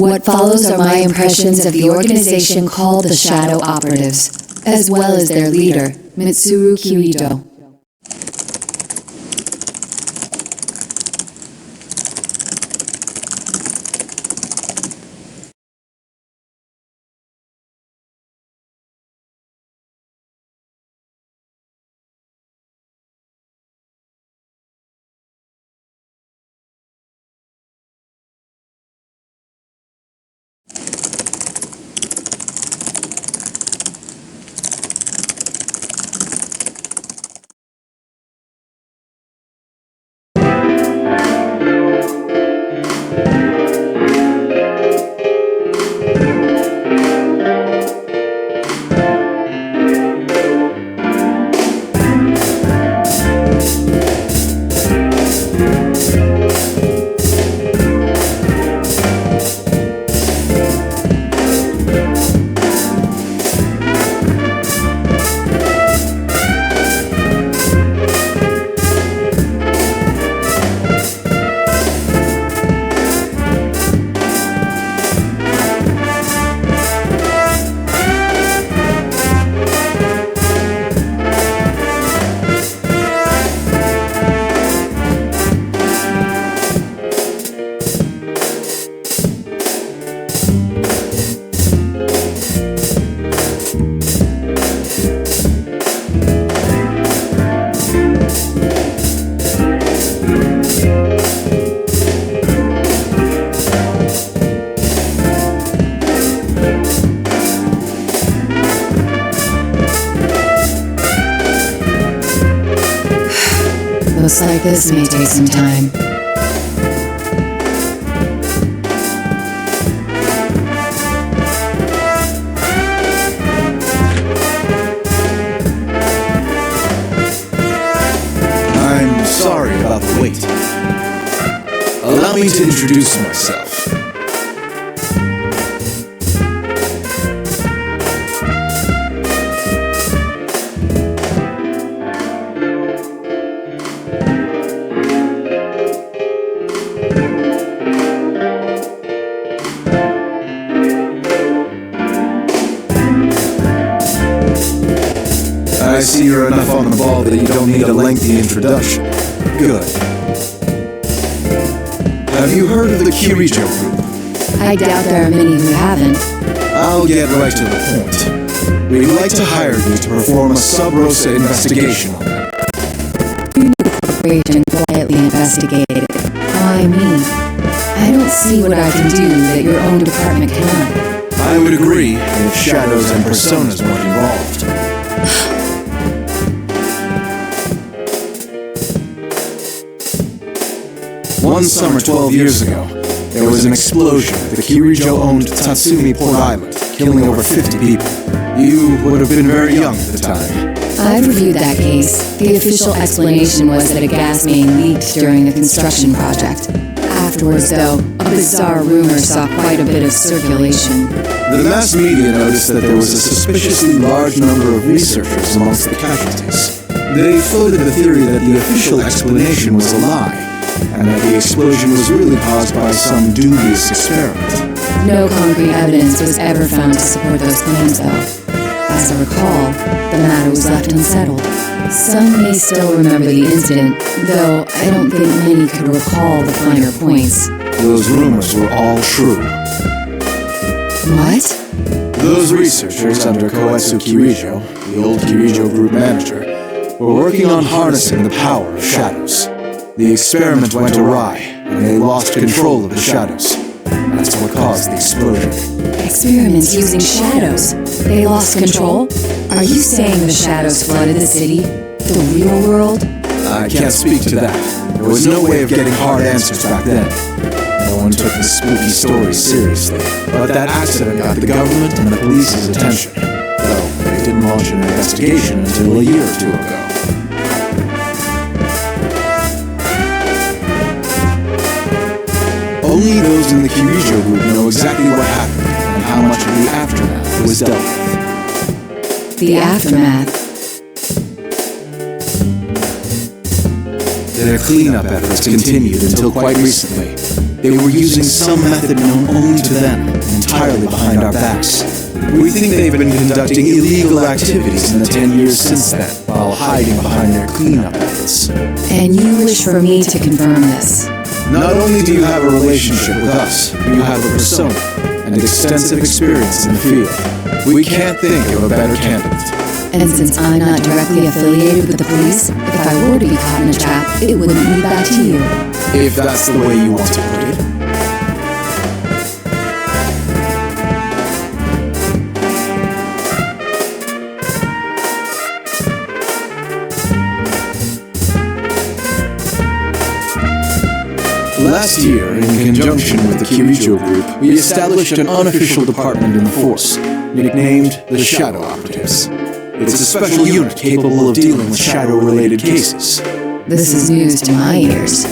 What follows are my impressions of the organization called the Shadow Operatives, as well as their leader, Mitsuru Kirito. Looks like this may take some time. I'm sorry about the wait. Allow me to introduce myself. I see you're enough on the ball that you don't need a lengthy introduction. Good. Have you heard of the Killjoy group? I doubt there are many who haven't. I'll get right to the point. We'd like to hire you to perform a sub-rosa investigation on them. You need the corporation quietly investigated. Why me? I don't see what I can do that your own department cannot. I would agree if shadows and personas weren't involved. One summer 12 years ago, there was an explosion at the Killjoy-owned Tatsumi Port Island, killing over 50 people. You would have been very young at the time. I've reviewed that case. The official explanation was that a gas main leaked during the construction project. Afterwards, though, a bizarre rumor saw quite a bit of circulation. The mass media noticed that there was a suspiciously large number of researchers amongst the casualties. They floated the theory that the official explanation was a lie, and that the explosion was really caused by some dubious experiment. No concrete evidence was ever found to support those claims, though. As I recall, the matter was left unsettled. Some may still remember the incident, though I don't think many could recall the finer points. Those rumors were all true. What? Those researchers under Koetsu Kirijo, the old Kirijo group manager, were working on harnessing the power of shadows. The experiment went awry, and they lost control of the shadows. That's what caused the explosion. Experiments using shadows? They lost control? Are you saying the shadows flooded the city? The real world? I can't speak to that. There was no way of getting hard answers back then. No one took the spooky story seriously. But that accident got the government and the police's attention. Though they didn't launch an investigation until a year or two ago. Only those in the Killjoy group know exactly what happened and how much of the aftermath was dealt with. The aftermath? Their cleanup efforts continued until quite recently. They were using some method known only to them, entirely behind our backs. We think they've been conducting illegal activities in the 10 years since then, while hiding behind their cleanup efforts. And you wish for me to confirm this? Not only do you have a relationship with us, you have a persona and extensive experience in the field. We can't think of a better candidate. And since I'm not directly affiliated with the police, if I were to be caught in a trap, it wouldn't lead back to you. If that's the way you want to put it. Last year, in conjunction with the Killjoy Group, we established an unofficial department in the force, nicknamed the Shadow Operatives. It's a special unit capable of dealing with shadow-related cases. This is news to my ears.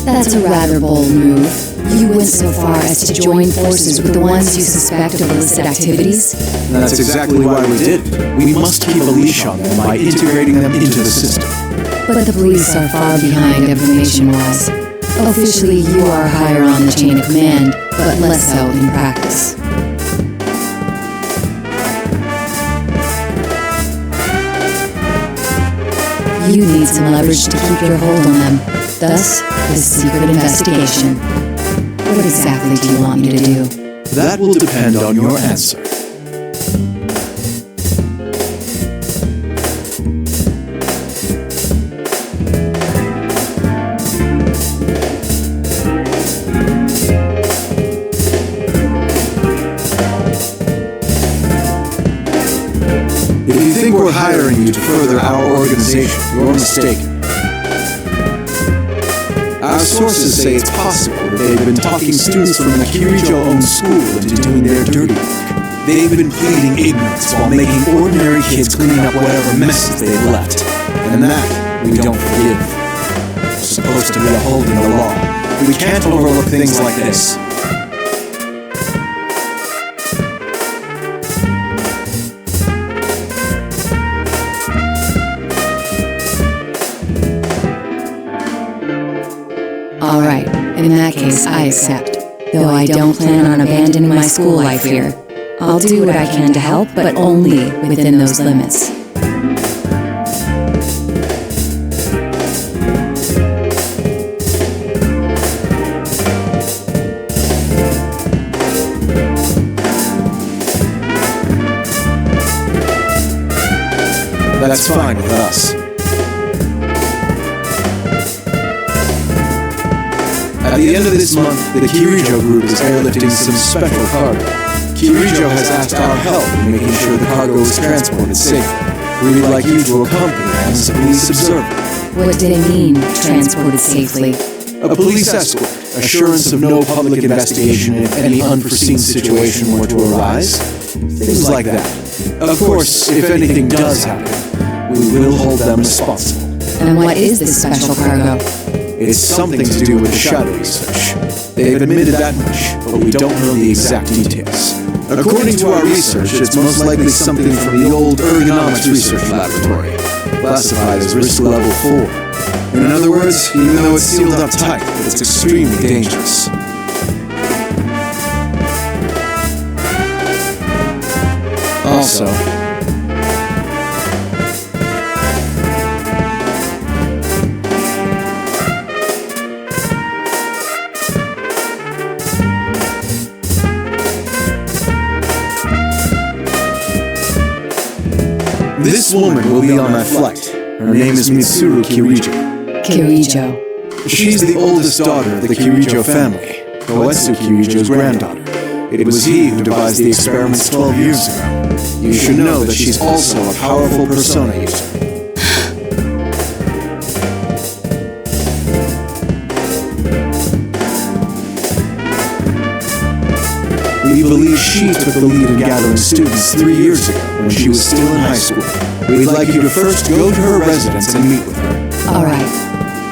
That's a rather bold move. You went so far as to join forces with the ones you suspect of illicit activities? That's exactly why we did it. We must keep a leash on them by integrating them into the system. But the police are far behind information-wise. Officially, you are higher on the chain of command, but less so in practice. You need some leverage to keep your hold on them. Thus, this secret investigation. What exactly do you want me to do? That will depend on your answer. If you think we're hiring you to further our organization, you're mistaken. Our sources say it's possible that they've been talking students from the Killjoy-owned school into doing their dirty work. They've been pleading ignorance while making ordinary kids clean up whatever messes they've left. And that, we don't forgive. We're supposed to be upholding the law. We can't overlook things like this. All right, in that case, I accept. Though I don't plan on abandoning my school life here. I'll do what I can to help, but only within those limits. That's fine with us. At the end of this month, the Killjoy Group is airlifting some special cargo. Killjoy has asked our help in making sure the cargo is transported safely. We'd like you to accompany them as a police observer. What did it mean, transported safely? A police escort, assurance of no public investigation if any unforeseen situation were to arise. Things like that. Of course, if anything does happen, we will hold them responsible. And what is this special cargo? It's something to do with the shadow research. They've admitted that much, but we don't know the exact details. According to our research, it's most likely something from the old ergonomics research laboratory, classified as risk level 4. In other words, even though it's sealed up tight, it's extremely dangerous. Also, this woman will be on that flight. Her name is Mitsuru Killjoy. Killjoy. She's the oldest daughter of the Killjoy family, Koetsu Killjoy's granddaughter. It was he who devised the experiments 12 years ago. You should know that she's also a powerful persona user. We believe she took the lead in gathering students 3 years ago when she was still in high school. We'd like you to first go to her residence and meet with her. All right.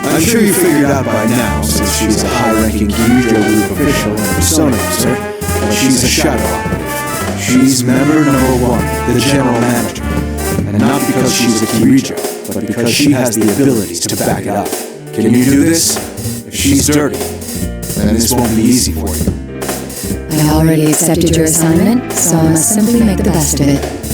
I'm sure you figured out by now, since she's a high-ranking Killjoy Group official and persona user, that she's a shadow operative. She's member number 1, the general manager. And not because she's a Killjoy, but because she has the abilities to back it up. Can you do this? If she's dirty, then this won't be easy for you. I already accepted your assignment, so I must simply make the best of it.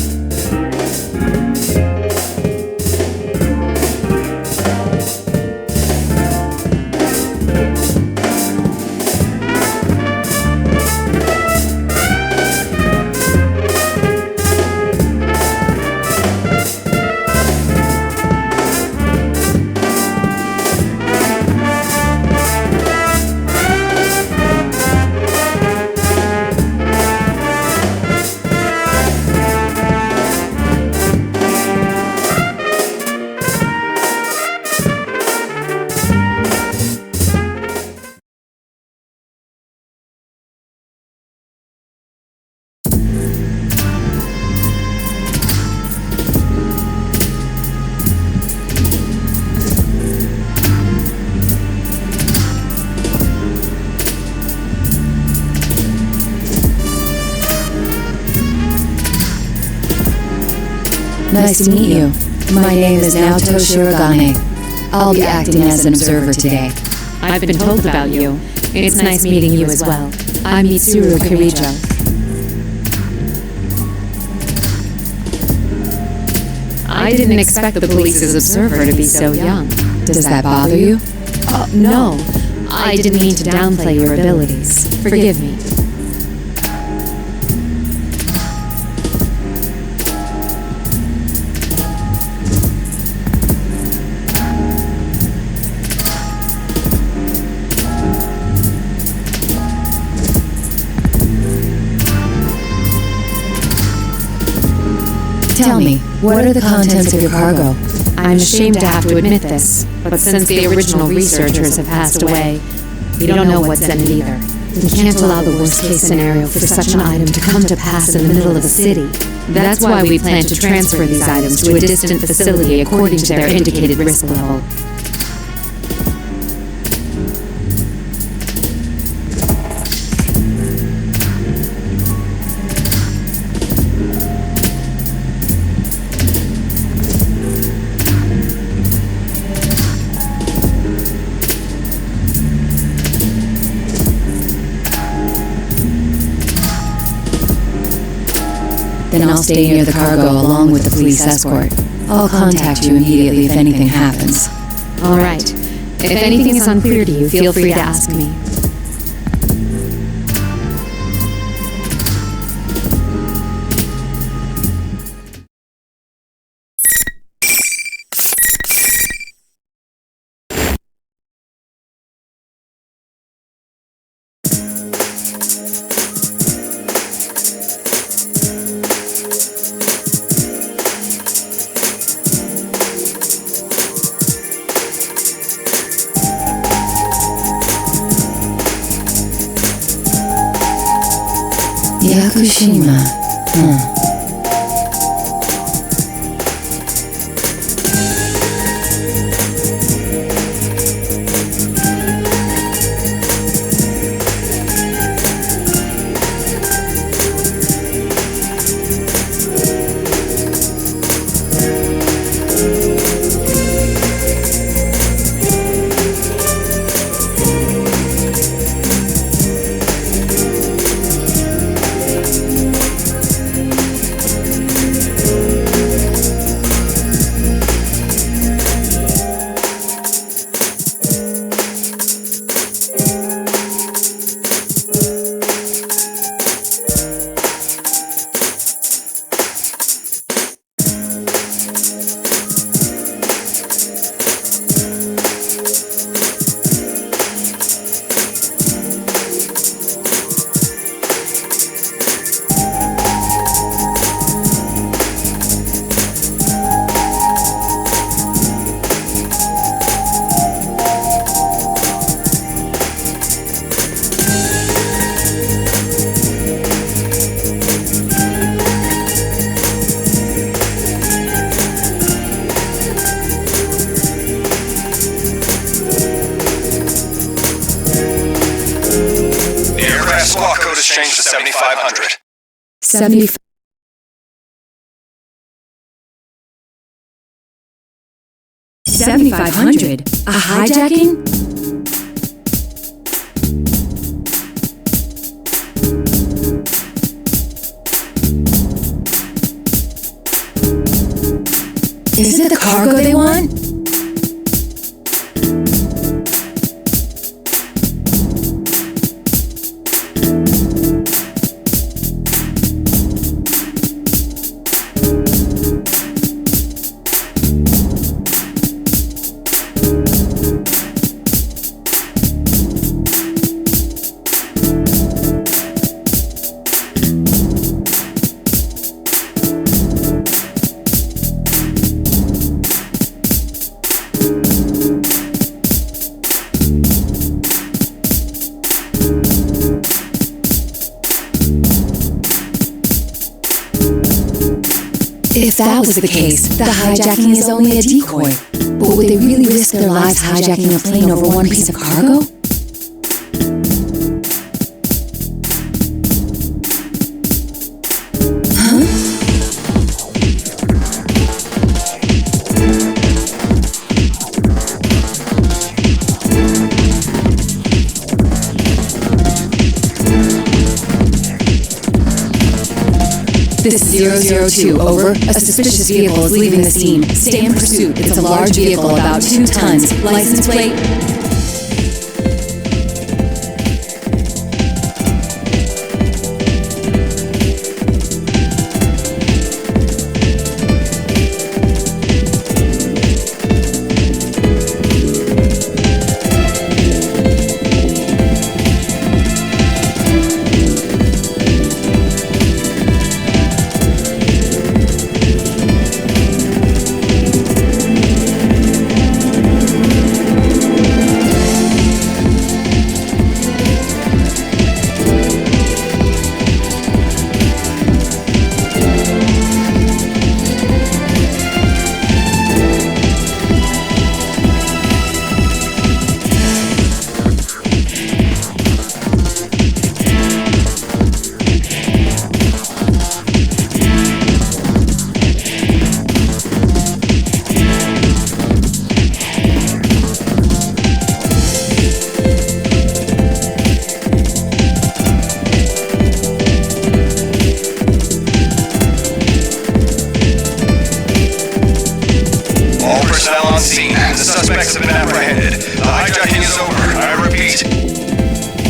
Nice to meet you. My name is Naoto Shirogane. I'll be acting as an observer today. I've been told about you. It's nice meeting you as well. I'm Mitsuru Kirijo. I didn't expect the police's observer to be so young. Does that bother you? No. I didn't mean to downplay your abilities. Forgive me. Tell me, what are the contents of your cargo? I'm ashamed to have to admit this, but since the original researchers have passed away, we don't know what's in it either. We can't allow the worst-case scenario for such an item to come to pass in the middle of a city. That's why we plan to transfer these items to a distant facility according to their indicated risk level. Then I'll stay near the cargo along with the police escort. I'll contact you immediately if anything happens. All right. If anything is unclear to you, feel free to ask me. Yakushima. Squawk code has changed to 7500. 75. 7,500? A hijacking? Is it the cargo they want? If that was the case, the hijacking is only a decoy. But would they really risk their lives hijacking a plane over one piece of cargo? This is 002, over. A suspicious vehicle is leaving the scene. Stay in pursuit. It's a large vehicle, about 2 tons. License plate?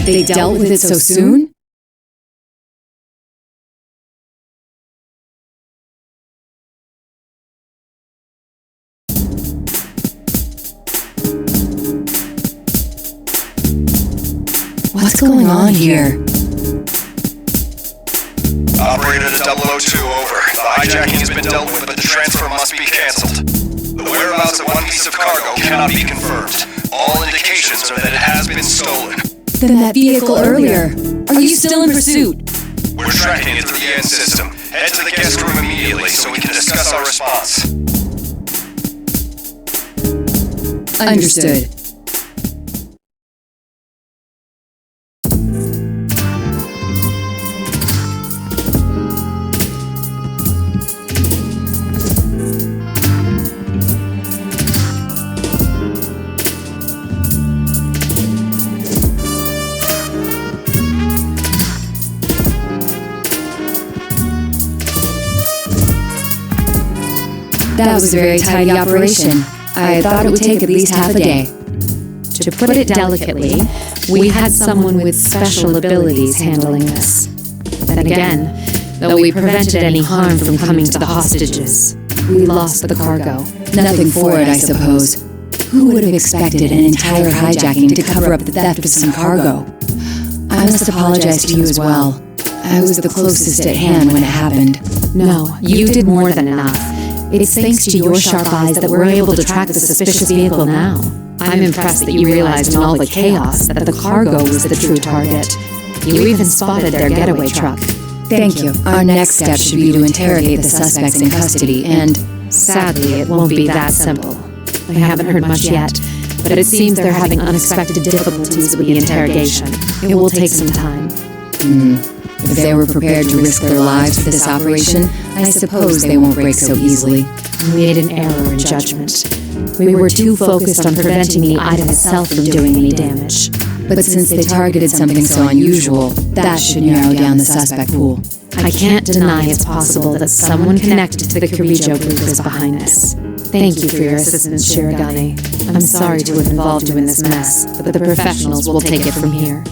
They dealt with it so soon? What's going on here? Operator to 002, over. The hijacking has been dealt with, but the transfer must be cancelled. The whereabouts of one piece of cargo cannot be confirmed. All indications are that it has been stolen. Then that vehicle earlier. Are you still in pursuit? We're tracking it through the end system. Head to the guest room immediately so we can discuss our response. Understood. That was a very tidy operation. I thought it would take at least half a day. To put it delicately, we had someone with special abilities handling this. Then again, though we prevented any harm from coming to the hostages, we lost the cargo. Nothing for it, I suppose. Who would have expected an entire hijacking to cover up the theft of some cargo? I must apologize to you as well. I was the closest at hand when it happened. No, you did more than enough. It's thanks to your sharp eyes that we're able to track the suspicious vehicle now. I'm impressed that you realized in all the chaos that the cargo was the true target. You even spotted their getaway truck. Thank you. Our next step should be to interrogate the suspects in custody and... Sadly, it won't be that simple. I haven't heard much yet, but it seems they're having unexpected difficulties with the interrogation. It will take some time. If they were prepared to risk their lives for this operation, I suppose they won't break so easily. We made an error in judgment. We were too focused on preventing the item itself from doing any damage. But since they targeted something so unusual, that should narrow down the suspect pool. I can't deny it's possible that someone connected to the Killjoy group is behind this. Thank you for your assistance, Shirogane. I'm sorry to have involved you in this mess, but the professionals will take it from here.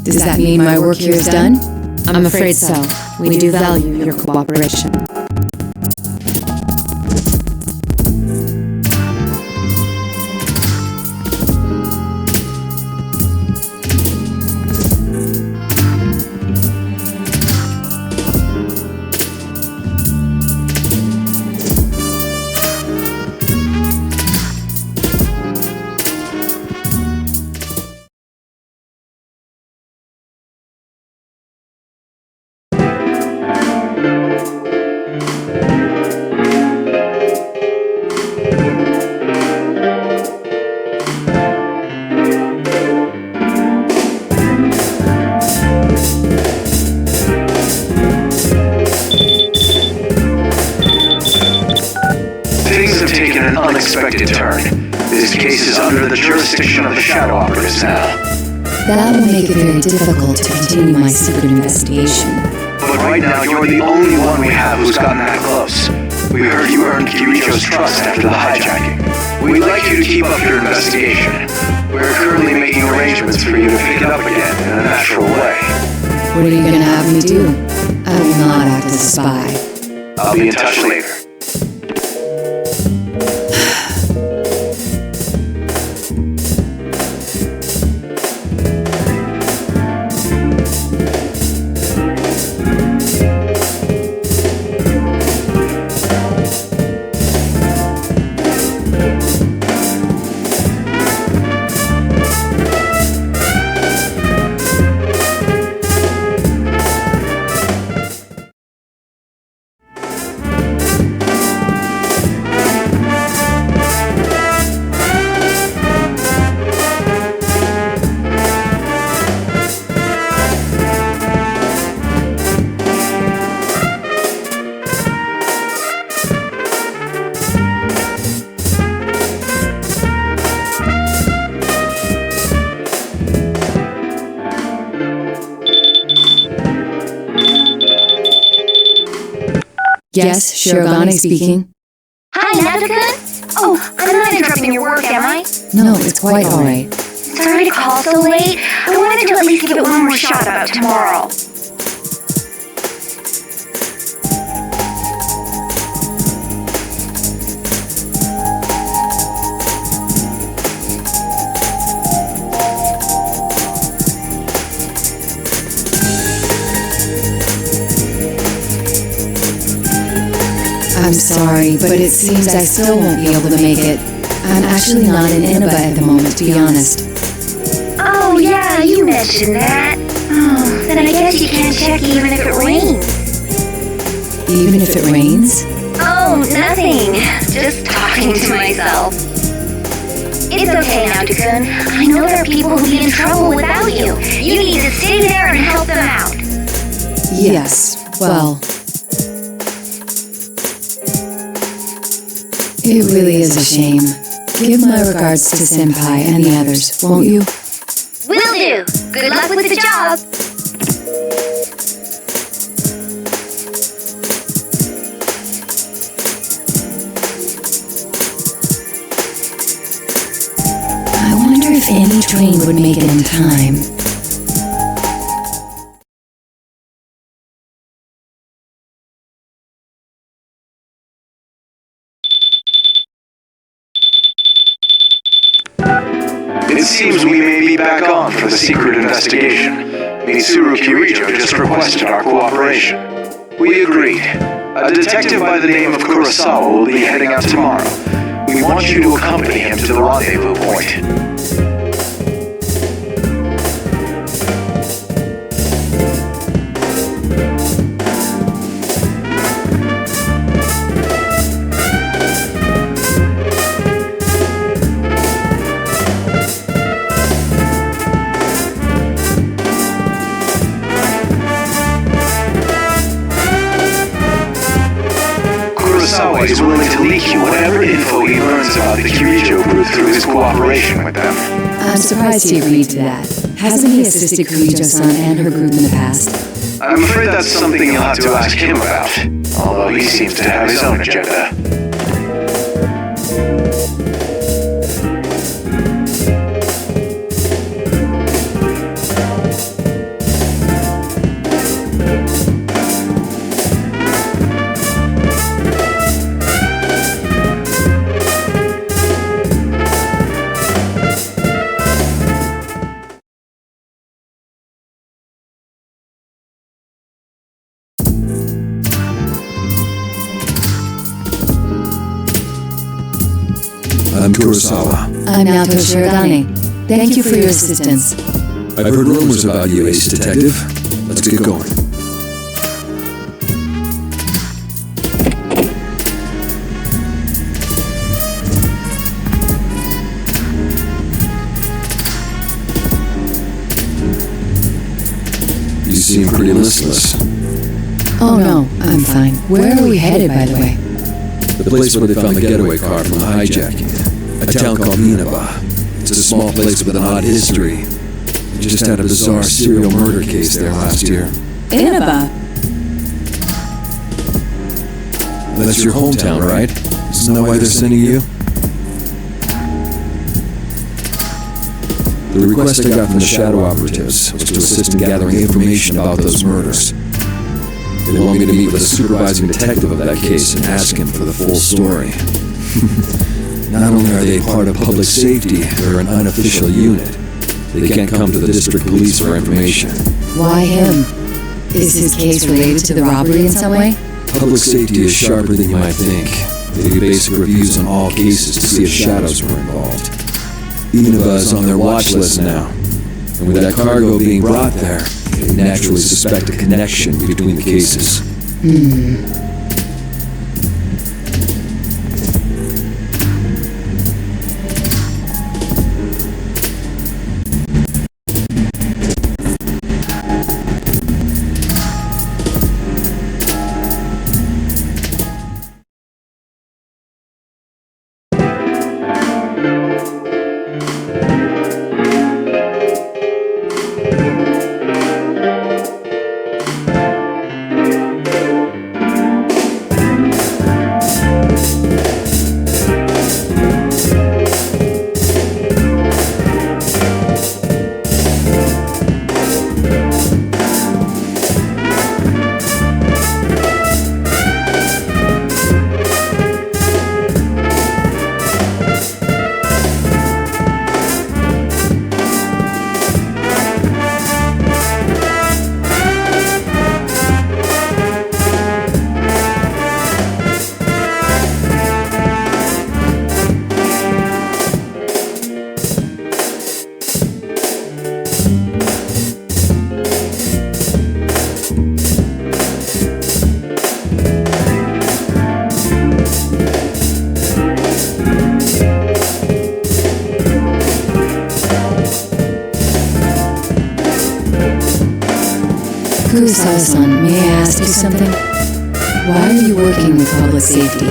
Does that mean my work here is done? I'm afraid so. We do value your cooperation. Unexpected turn. This case is under the jurisdiction of the Shadow Operatives now. That will make it very difficult to continue my secret investigation. But right now, you're the only one we have who's gotten that close. We heard you earned Kirijo's trust after the hijacking. We'd like you to keep up your investigation. We're currently making arrangements for you to pick it up again in a natural way. What are you going to have me do? I will not act as a spy. I'll be in touch later. Yes, Shirogane speaking. Hi, Naoto-kun? Oh, I'm not interrupting your work, am I? No, it's quite alright. Sorry to call so late. I wanted to at least give it one more shot about tomorrow. I'm sorry, but it seems I still won't be able to make it. I'm actually not in Inaba at the moment, to be honest. Oh, yeah, you mentioned that. Oh, then I guess you can't check even if it rains. Even if it rains? Oh, nothing. Just talking to myself. It's okay, Naoto-kun. I know there are people who'd be in trouble without you. You need to stay there and help them out. Yes, well... It really is a shame. Give my regards to Senpai and the others, won't you? Will do. Good luck with the job. I wonder if any train would make it in time. It seems we may be back on for the secret investigation. Mitsuru Kirijo just requested our cooperation. We agreed. A detective by the name of Kurosawa will be heading out tomorrow. We want you to accompany him to the rendezvous point. Kurosawa is willing to leak you whatever info he learns about the Kirijo group through his cooperation with them. I'm surprised he agreed to that. Hasn't he assisted Kirijo-san and her group in the past? I'm afraid that's something you'll have to ask him about, although he seems to have his own agenda. I'm Kurosawa. I'm Naoto Shirogane. Thank you for your assistance. I've heard rumors about you, Ace Detective. Let's get going. You seem pretty listless. Oh no, I'm fine. Where are we headed, by the way? The place where they found the getaway car from the hijacking. A town called Inaba. It's a small place with an odd history. We just had a bizarre serial murder case there last year. Inaba? That's your hometown, right? Isn't that why they're sending you? The request I got from the Shadow Operatives was to assist in gathering information about those murders. They want me to meet with a supervising detective of that case and ask him for the full story. Not only are they part of public safety, they're an unofficial unit. They can't come to the district police for information. Why him? Is his case related to the robbery in some way? Public safety is sharper than you might think. They do basic reviews on all cases to see if shadows were involved. Inaba is on their watch list now. And with that cargo being brought there, they naturally suspect a connection between the cases. Kurosawa-san, may I ask you something? Why are you working with public safety?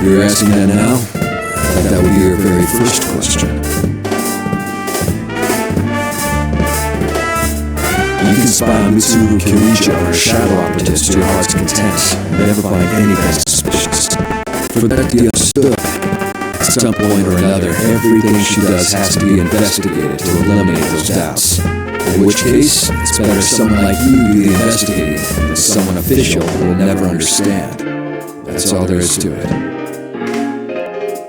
You're asking that now? I thought that would be your very first question. You can spy on Mitsuru Killjoy or Shadow Operatives to your heart's content and never find anything suspicious. For that to be understood, at some point or another, everything she does has to be investigated to eliminate those doubts. In which case, it's better someone like you do the investigating than someone official who will never understand. That's all there is to it.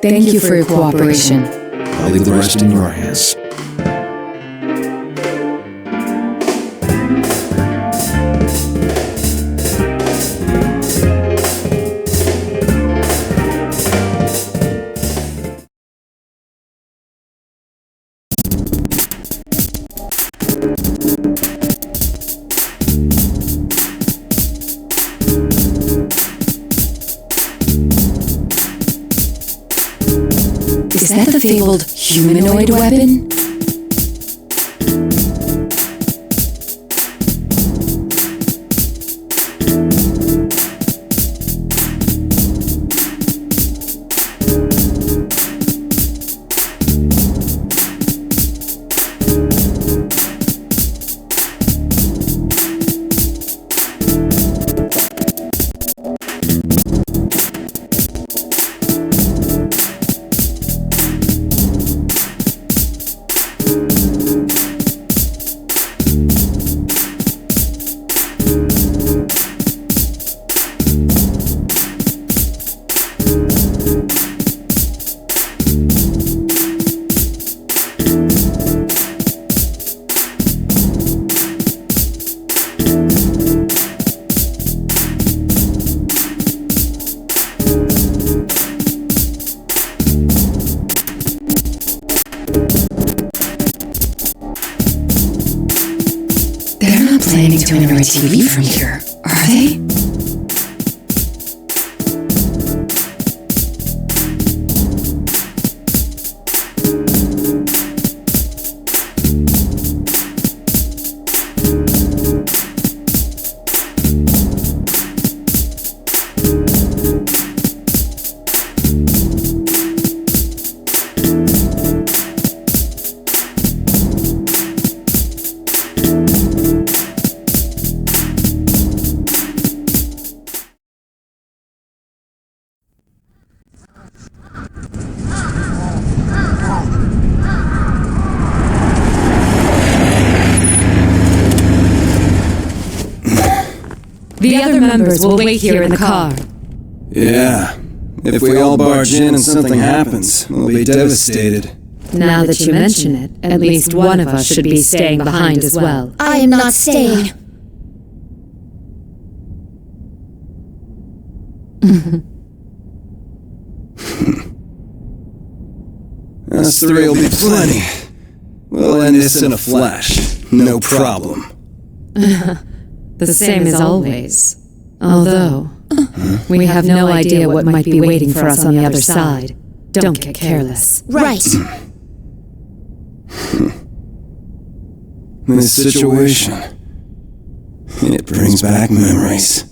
Thank you for your cooperation. I'll leave the rest in your hands. Is that the fabled humanoid weapon? Planning to enter a TV from here, are they? The other members will wait here in the car. Yeah. If we all barge in and something happens, we'll be devastated. Now that you mention it, at least one of us should be staying behind as well. I am not staying. Us three will be plenty. We'll end this in a flash. No problem. The same as always. Although, we have no idea what might be waiting for us on the other side. Don't get careless. Right. This situation, it brings back memories.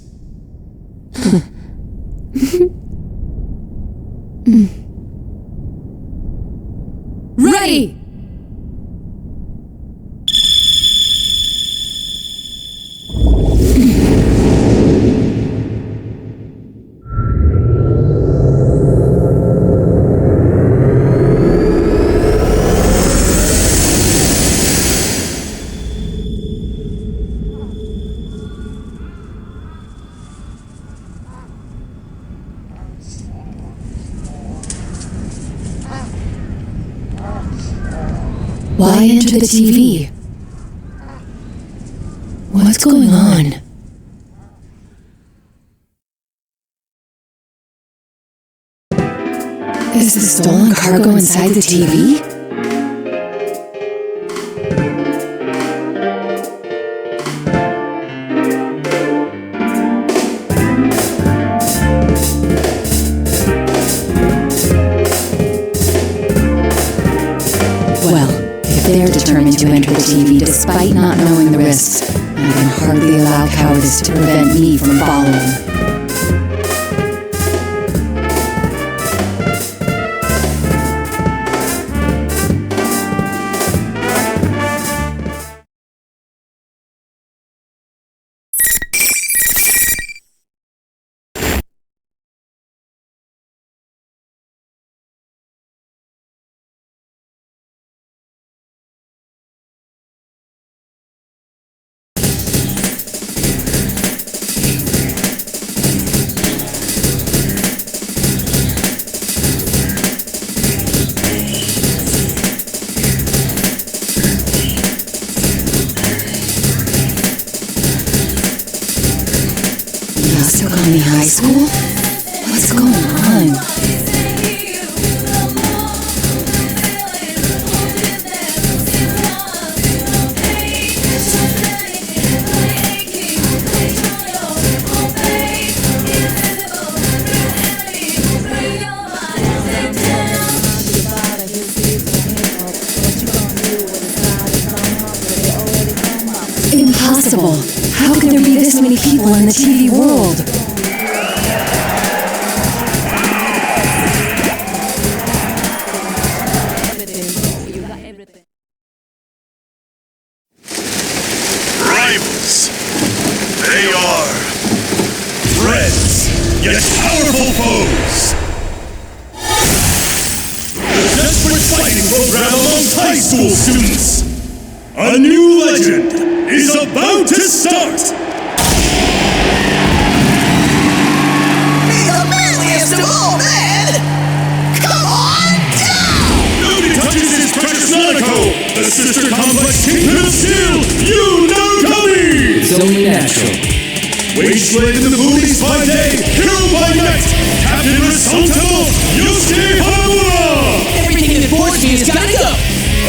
Ready! Why enter the TV? What's going on? Is the stolen cargo inside the TV? They're determined to enter the TV despite not knowing the risks. I can hardly allow cowardice to prevent me from following. Shirogane High School? What's going on? Impossible! How could there be this many people in the TV world? Rivals! They are friends, yet powerful foes! The desperate fighting program amongst high school students. A new legend is about to start! Be the manliest of all men! Come on down! Nobody touches his precious Naoto, the sister complex kingpin of steel, you Narukami! It's only natural. Wage slave in the movies by day, hero by night, Captain Responsible, Yosuke Hamura! Everything that bores me has gotta go!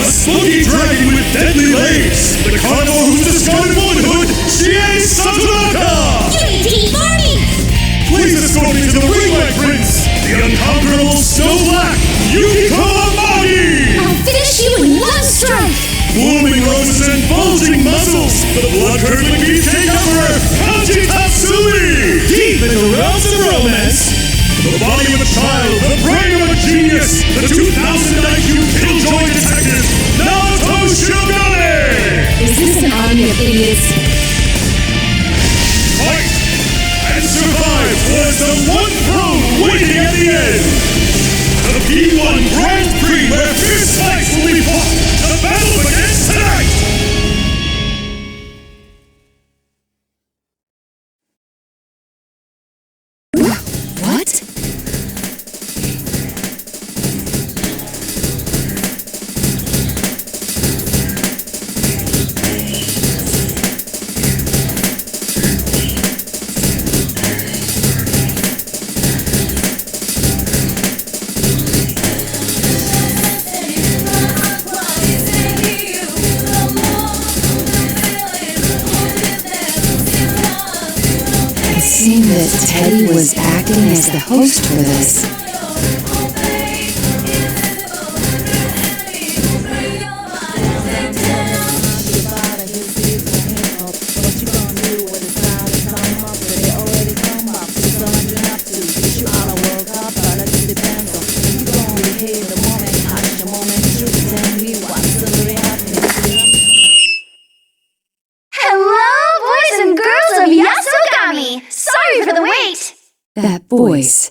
A spunky dragon with deadly legs, the carnivore who's discarded womanhood, Shie Sakuraka! You need to eat Barbie! Please escort me to the ring-light prince, the unconquerable Snow Black, Yukiko Amagi! I'll finish you in one strike! Blooming roses and bulging muscles, the blood-curdling beefcake emperor, Kanji Tatsumi! Deep in the realms of romance, the body of a child, the brain of a genius, the 2000 IQ Killjoy Detective, Naoto Shirogane! Is this an army of idiots? Fight and survive towards the one throne waiting at the end! The P1 Grand Prix where fierce fights will be fought! The battle begins tonight! What? It seemed that Teddy was acting as the host for this. Hello, boys and girls of Yasogami! Sorry for the wait! That voice.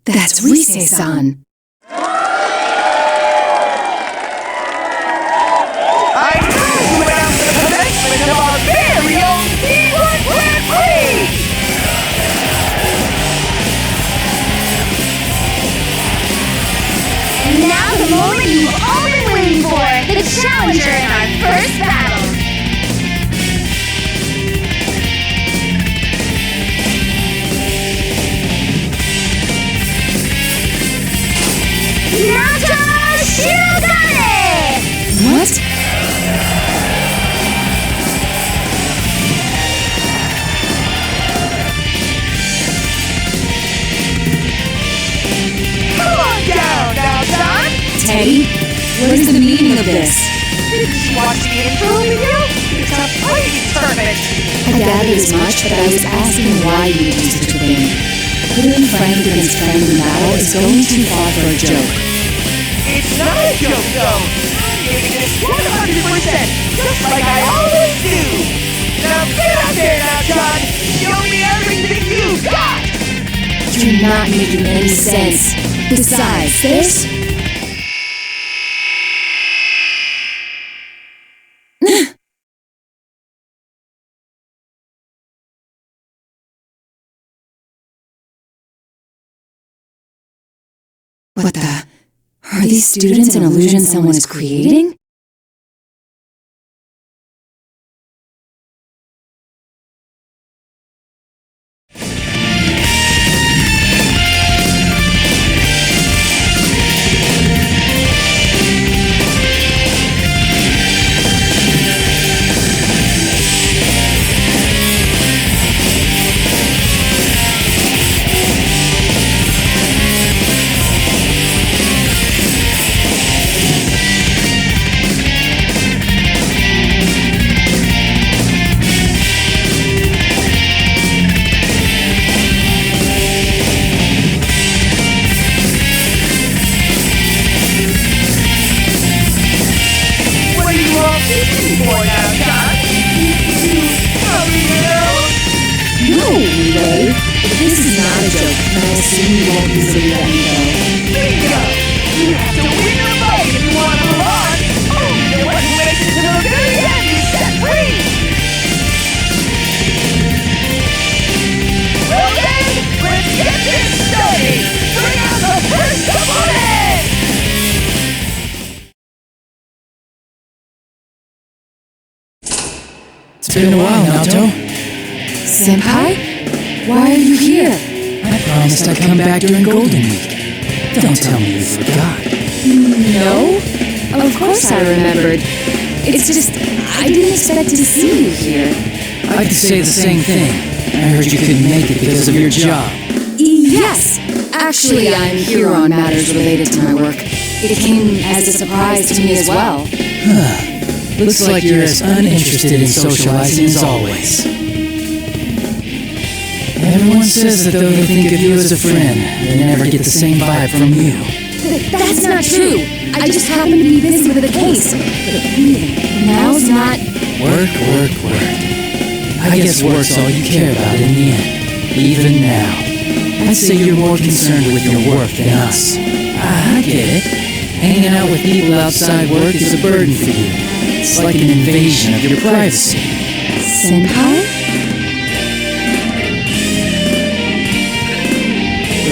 That's Rise-san. I know you went out to the commencement of our very own P1 Grand Prix! And now the moment you've all been waiting for! The challenger in our first battle! Naoto Shirogane! What? Come on down now, son! Teddy? What is the meaning of this? Didn't you watch the intro video? It's a fighting tournament! I gathered as much, but I was asking why you would do such a thing. Pitting friend against friend in battle is going too far for a joke. It's not a joke, though! I'm giving this 100%, just like I always do! Now get out there now, John! Show me everything you got! You're not making any sense. Besides, this... What the? Are these students an illusion someone is creating? This is not a joke, and I assume you won't easily let me go. Bingo! You have to win the fight if you want to move on. Only the one who makes it to the very end is set free. Well then, let's get this started. Bring out the first opponent. It's been a while, Naoto. Senpai? Why are you here? I promised I'd come back during Golden Week. Don't tell me you forgot. No? Of course I remembered. It's just, I didn't expect to see you here. I could say the same thing. I heard you couldn't make it because of your job. Yes! Actually, I'm here on matters related to my work. It came as a surprise to me as well. Looks like you're as uninterested in socializing as always. Everyone says that though they think of you as a friend, they never get the same vibe from you. That's not true. I just happen to be busy with a case. But really, now's not... Work. I guess work's all you care about in the end. Even now. I'd say you're more concerned with your work than us. I get it. Hanging out with people outside work is a burden for you. It's like an invasion of your privacy. Senpai?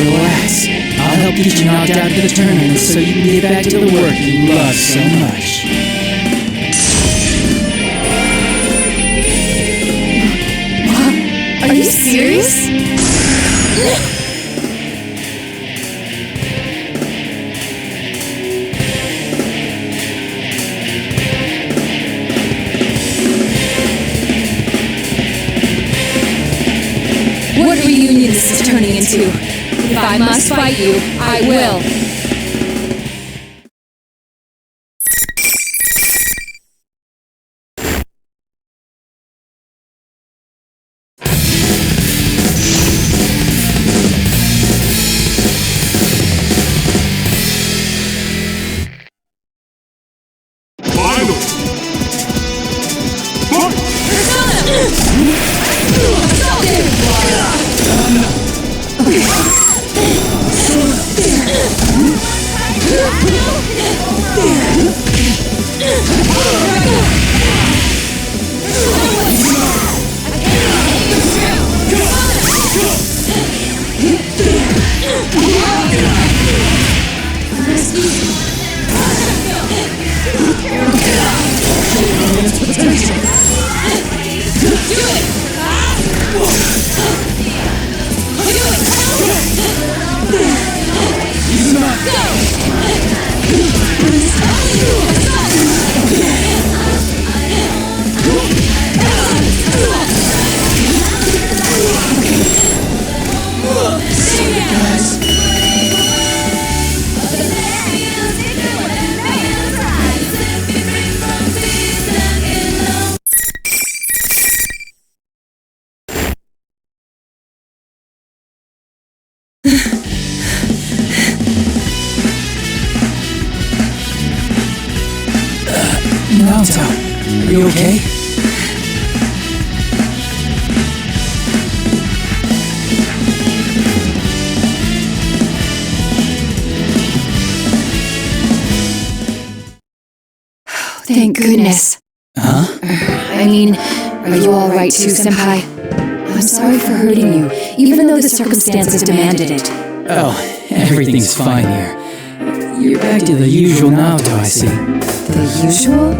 Relax. I'll help get you knocked out of the tournament so you can get back to the work you love so much. Are you serious? What reunion is this turning into? If I must fight you, I will. Final. Naoto, are you okay? Thank goodness. Huh? I mean, are you all right too, Senpai? I'm sorry for hurting you, even though the circumstances demanded it. Oh, everything's fine here. You're back to the usual Naoto, I see. The usual?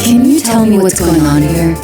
Can you tell me what's going on here?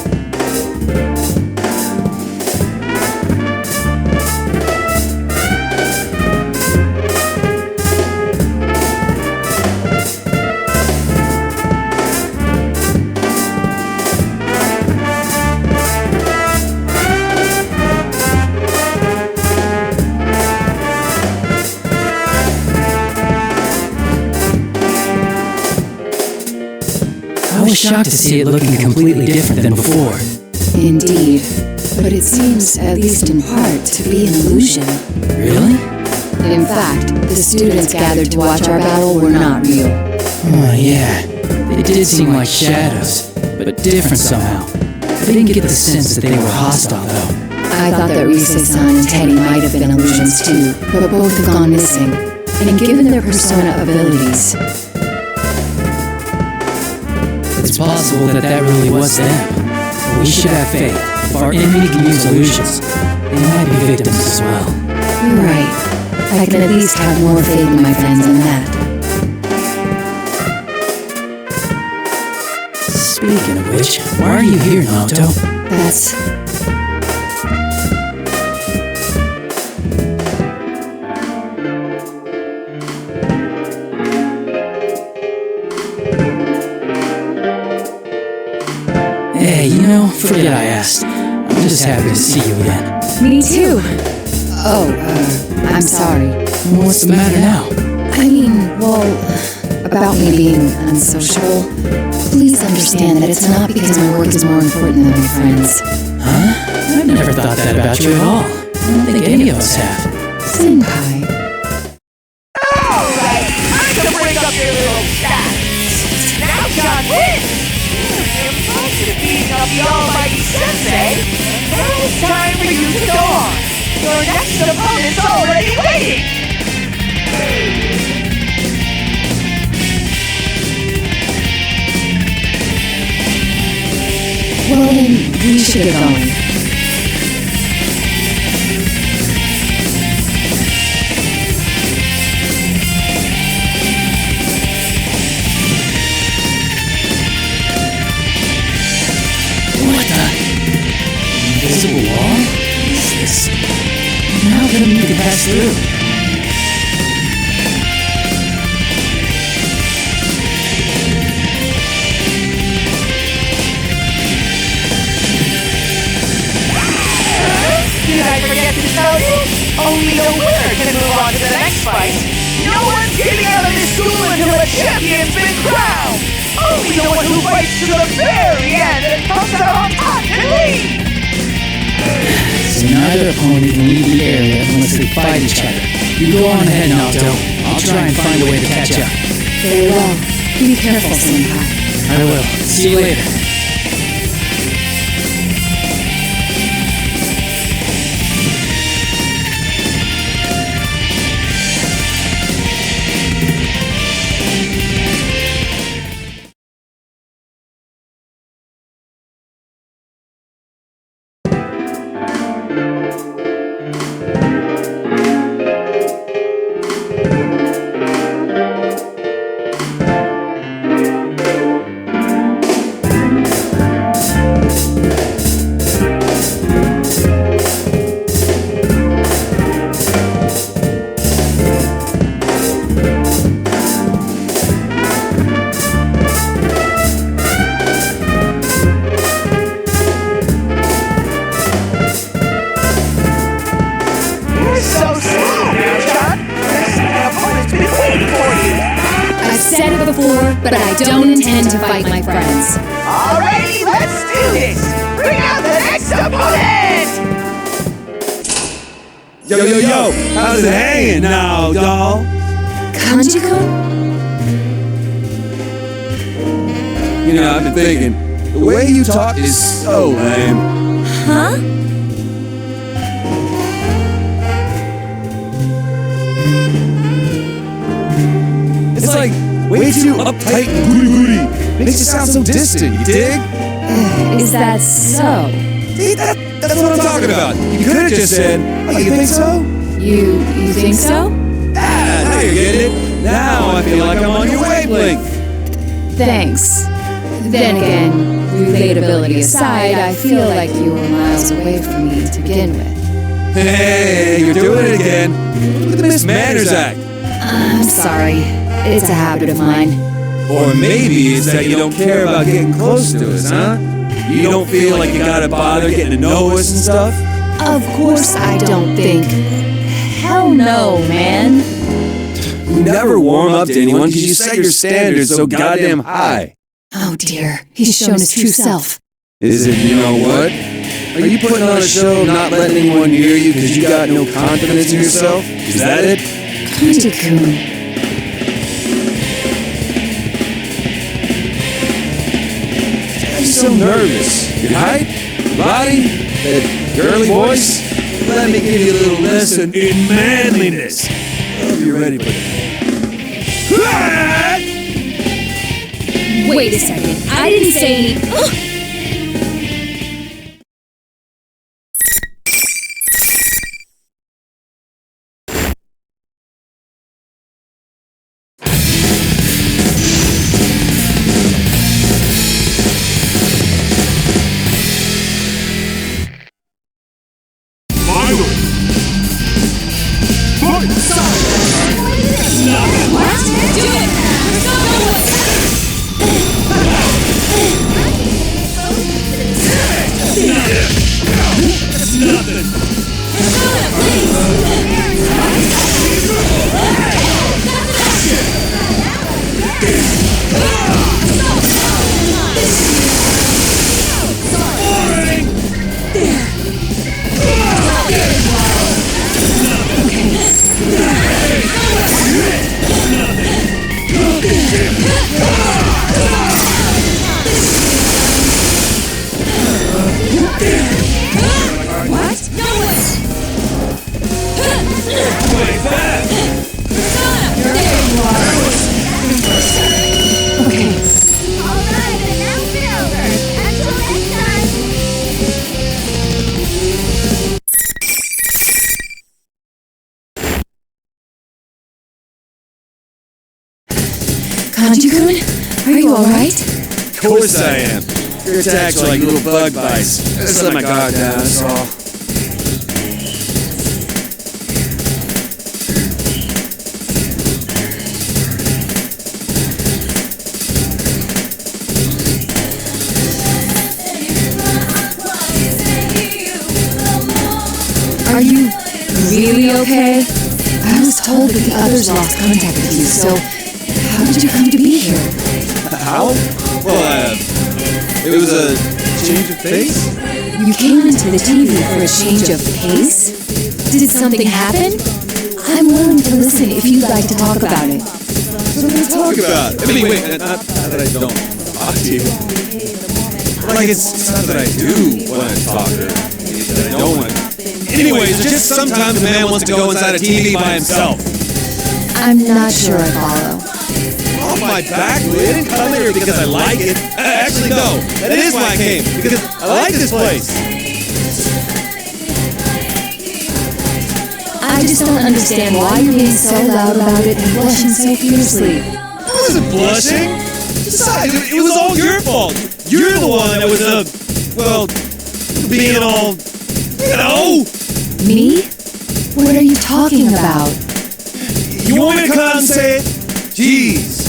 I was shocked to see it looking completely different than before. Indeed. But it seems, at least in part, to be an illusion. Really? In fact, the students gathered to watch our battle were not real. Oh, yeah. They did seem like shadows, but different somehow. I didn't get the sense that they were hostile, though. I thought that Rise-san and Teddy might have been illusions too, but both have gone missing. And given their persona abilities, It's possible that really was them. But we should have faith. If our enemy can use illusions, they might be victims as well. you're right. I can at least have more faith in my friends than that. Speaking of which, why are you here, Naoto? That's... Hey, forget I asked. I'm just happy to see you again. Me too. Oh, I'm sorry. What's the matter now? I mean, well, about me being unsociable. Please understand that it's not because my work is more important than my friends. Huh? I've never thought that about you at all. I don't think any of us have. Senpai. Alright, time to break up your little chat. Now John wins! You're close to beating up the almighty sensei, and now it's time for you to go on. Your next opponent's already waiting! Well then, we should get going. What the? Invisible wall? What is this? How come you can pass through? Did I forget to tell you? Only the winner can move on to the next fight. No one's getting out of this duel until a champion's been crowned. Only the one who fights to the very end and comes out on top can lead. So neither opponent can leave the area unless they fight each other. You go on ahead, Naoto. I'll try and find a way to catch up. Very well. Be careful, Senpai. I will. See you later. But I don't intend to fight my friends. Alrighty, let's do this! Bring out the next opponent! Yo, how's it hanging now, doll? Kanji-kun? I've been thinking, the way you talk is so lame. Huh? It's like way too uptight and booty. Makes you sound so distant, you dig? Is that so? See, that's what I'm talking about. You could have just said, oh, you think so? You think so? Now you get it. Now I feel like I'm on your wavelength. Thanks. Then again, relatability aside, I feel like you were miles away from me to begin with. Hey, you're doing it again. Look at the Miss Manners act. I'm sorry. It's a habit of mine. Or maybe it's that you don't care about getting close to us, huh? You don't feel like you gotta bother getting to know us and stuff? Of course I don't think. Hell no, man. You never warm up to anyone because you set your standards so goddamn high. Oh dear, he's shown his true self. Is it, you know what? Are you putting on a show not letting anyone hear you because you got no confidence in yourself? Is that it? Kanji-kun. I'm so nervous. Your height? Body? That girly voice? Let me give you a little lesson in manliness. Hope you're ready for that. Wait a second. I didn't say any... Kanji-kun, are you alright? Of course I am. Your attacks are like little bug bites. Just let my guard down, that's all. Are you really okay? I was told that the others lost contact with you, so how did you come to be here? How? Well, it was a change of pace? You came into the TV for a change of pace? Did something happen? I'm willing to listen if you'd like to talk about it. What do we talk about? I mean, wait, not that I don't talk to you. Like, it's not that I do want to talk or that I don't want to. Anyways, it's just sometimes a man wants to go inside a TV by himself. I'm not sure I follow. Off my back, I didn't come here because I like it. Actually, no, that is why I came, because I like this place. I just don't understand why you're being so loud about it and blushing so fiercely. I wasn't blushing. Besides, it was all your fault. You're the one that was, being all, you know. Me? What are you talking about? You want me to come and say it? Jeez.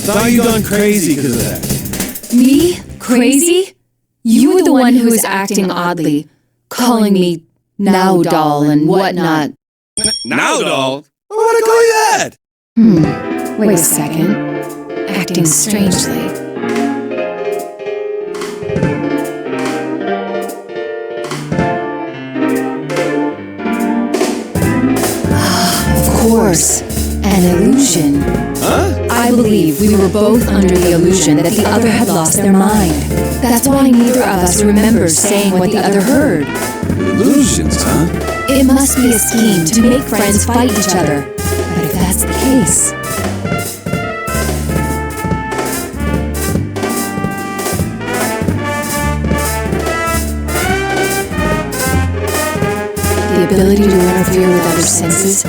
Thought you gone crazy because of that. Me? Crazy? You were the one who was acting oddly, calling me now doll and whatnot. Now doll? Why would I call you that? Wait a second. Acting strangely. Of course. An illusion. Huh? I believe we were both under the illusion that the other had lost their mind. That's why neither of us remembers saying what the other heard. Illusions, huh? It must be a scheme to make friends fight each other. But if that's the case... The ability to interfere with other senses, the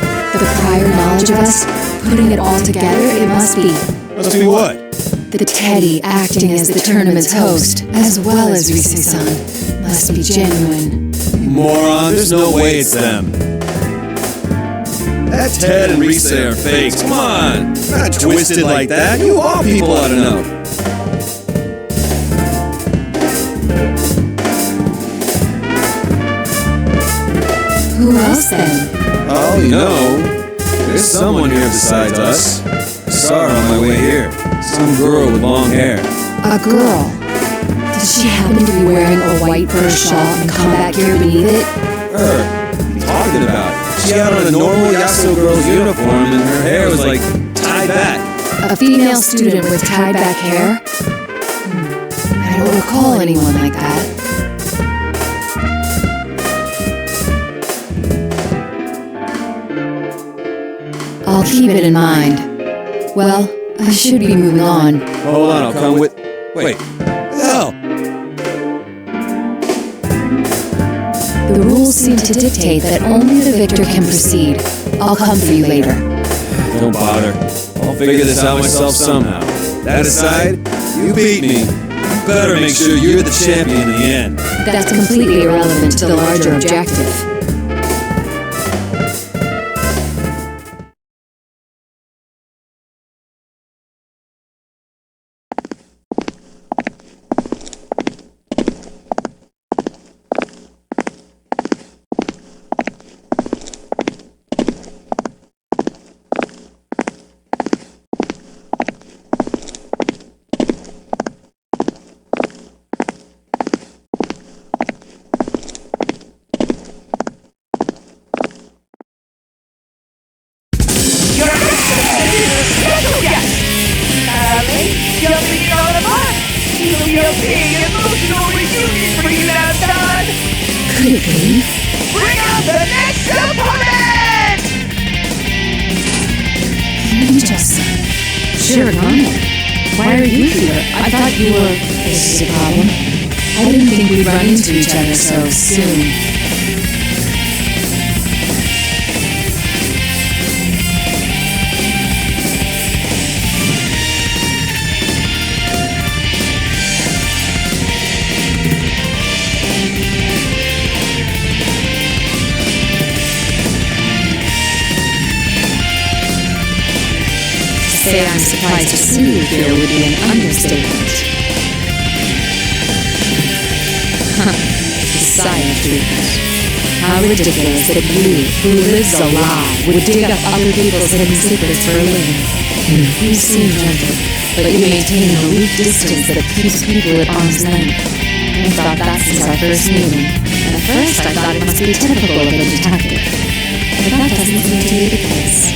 prior knowledge of us, putting it all together, it must be. Must be what? The Teddy acting as the tournament's host, as well as Rise-san, must be genuine. Moron, there's no way it's them. That Ted and Rise are fakes. Come on, not twisted like that. You all people ought to know. Who else then? Oh, you know, there's someone here besides us. I saw her on my way here. Some girl with long hair. A girl? Did she happen to be wearing a white fur shawl and combat gear beneath it? Her? What are you talking about? She had on a normal Yasso girl's uniform and her hair was like tied back. A female student with tied back hair? I don't recall anyone like that. I'll keep it in mind. Well, I should be moving on. Hold on, I'll come with... Wait, what the hell? The rules seem to dictate that only the victor can proceed. I'll come for you later. Don't bother. I'll figure this out myself somehow. That aside, you beat me. You better make sure you're the champion in the end. That's completely irrelevant to the larger objective. Could it be? Bring out the next opponent! Shirogane, why are you here? I thought you were... This is a problem. I didn't think we'd run into each other so soon. Say I'm surprised to see you here would be an understatement. The silent treatment. How ridiculous that you, who lives a lie, would dig up other people's hidden secrets for a living. You seem gentle, but you maintain an aloof distance that keeps people at arm's length. I've thought that since our first meeting, and at first I thought it must be typical of a detective. But that doesn't seem to be the case.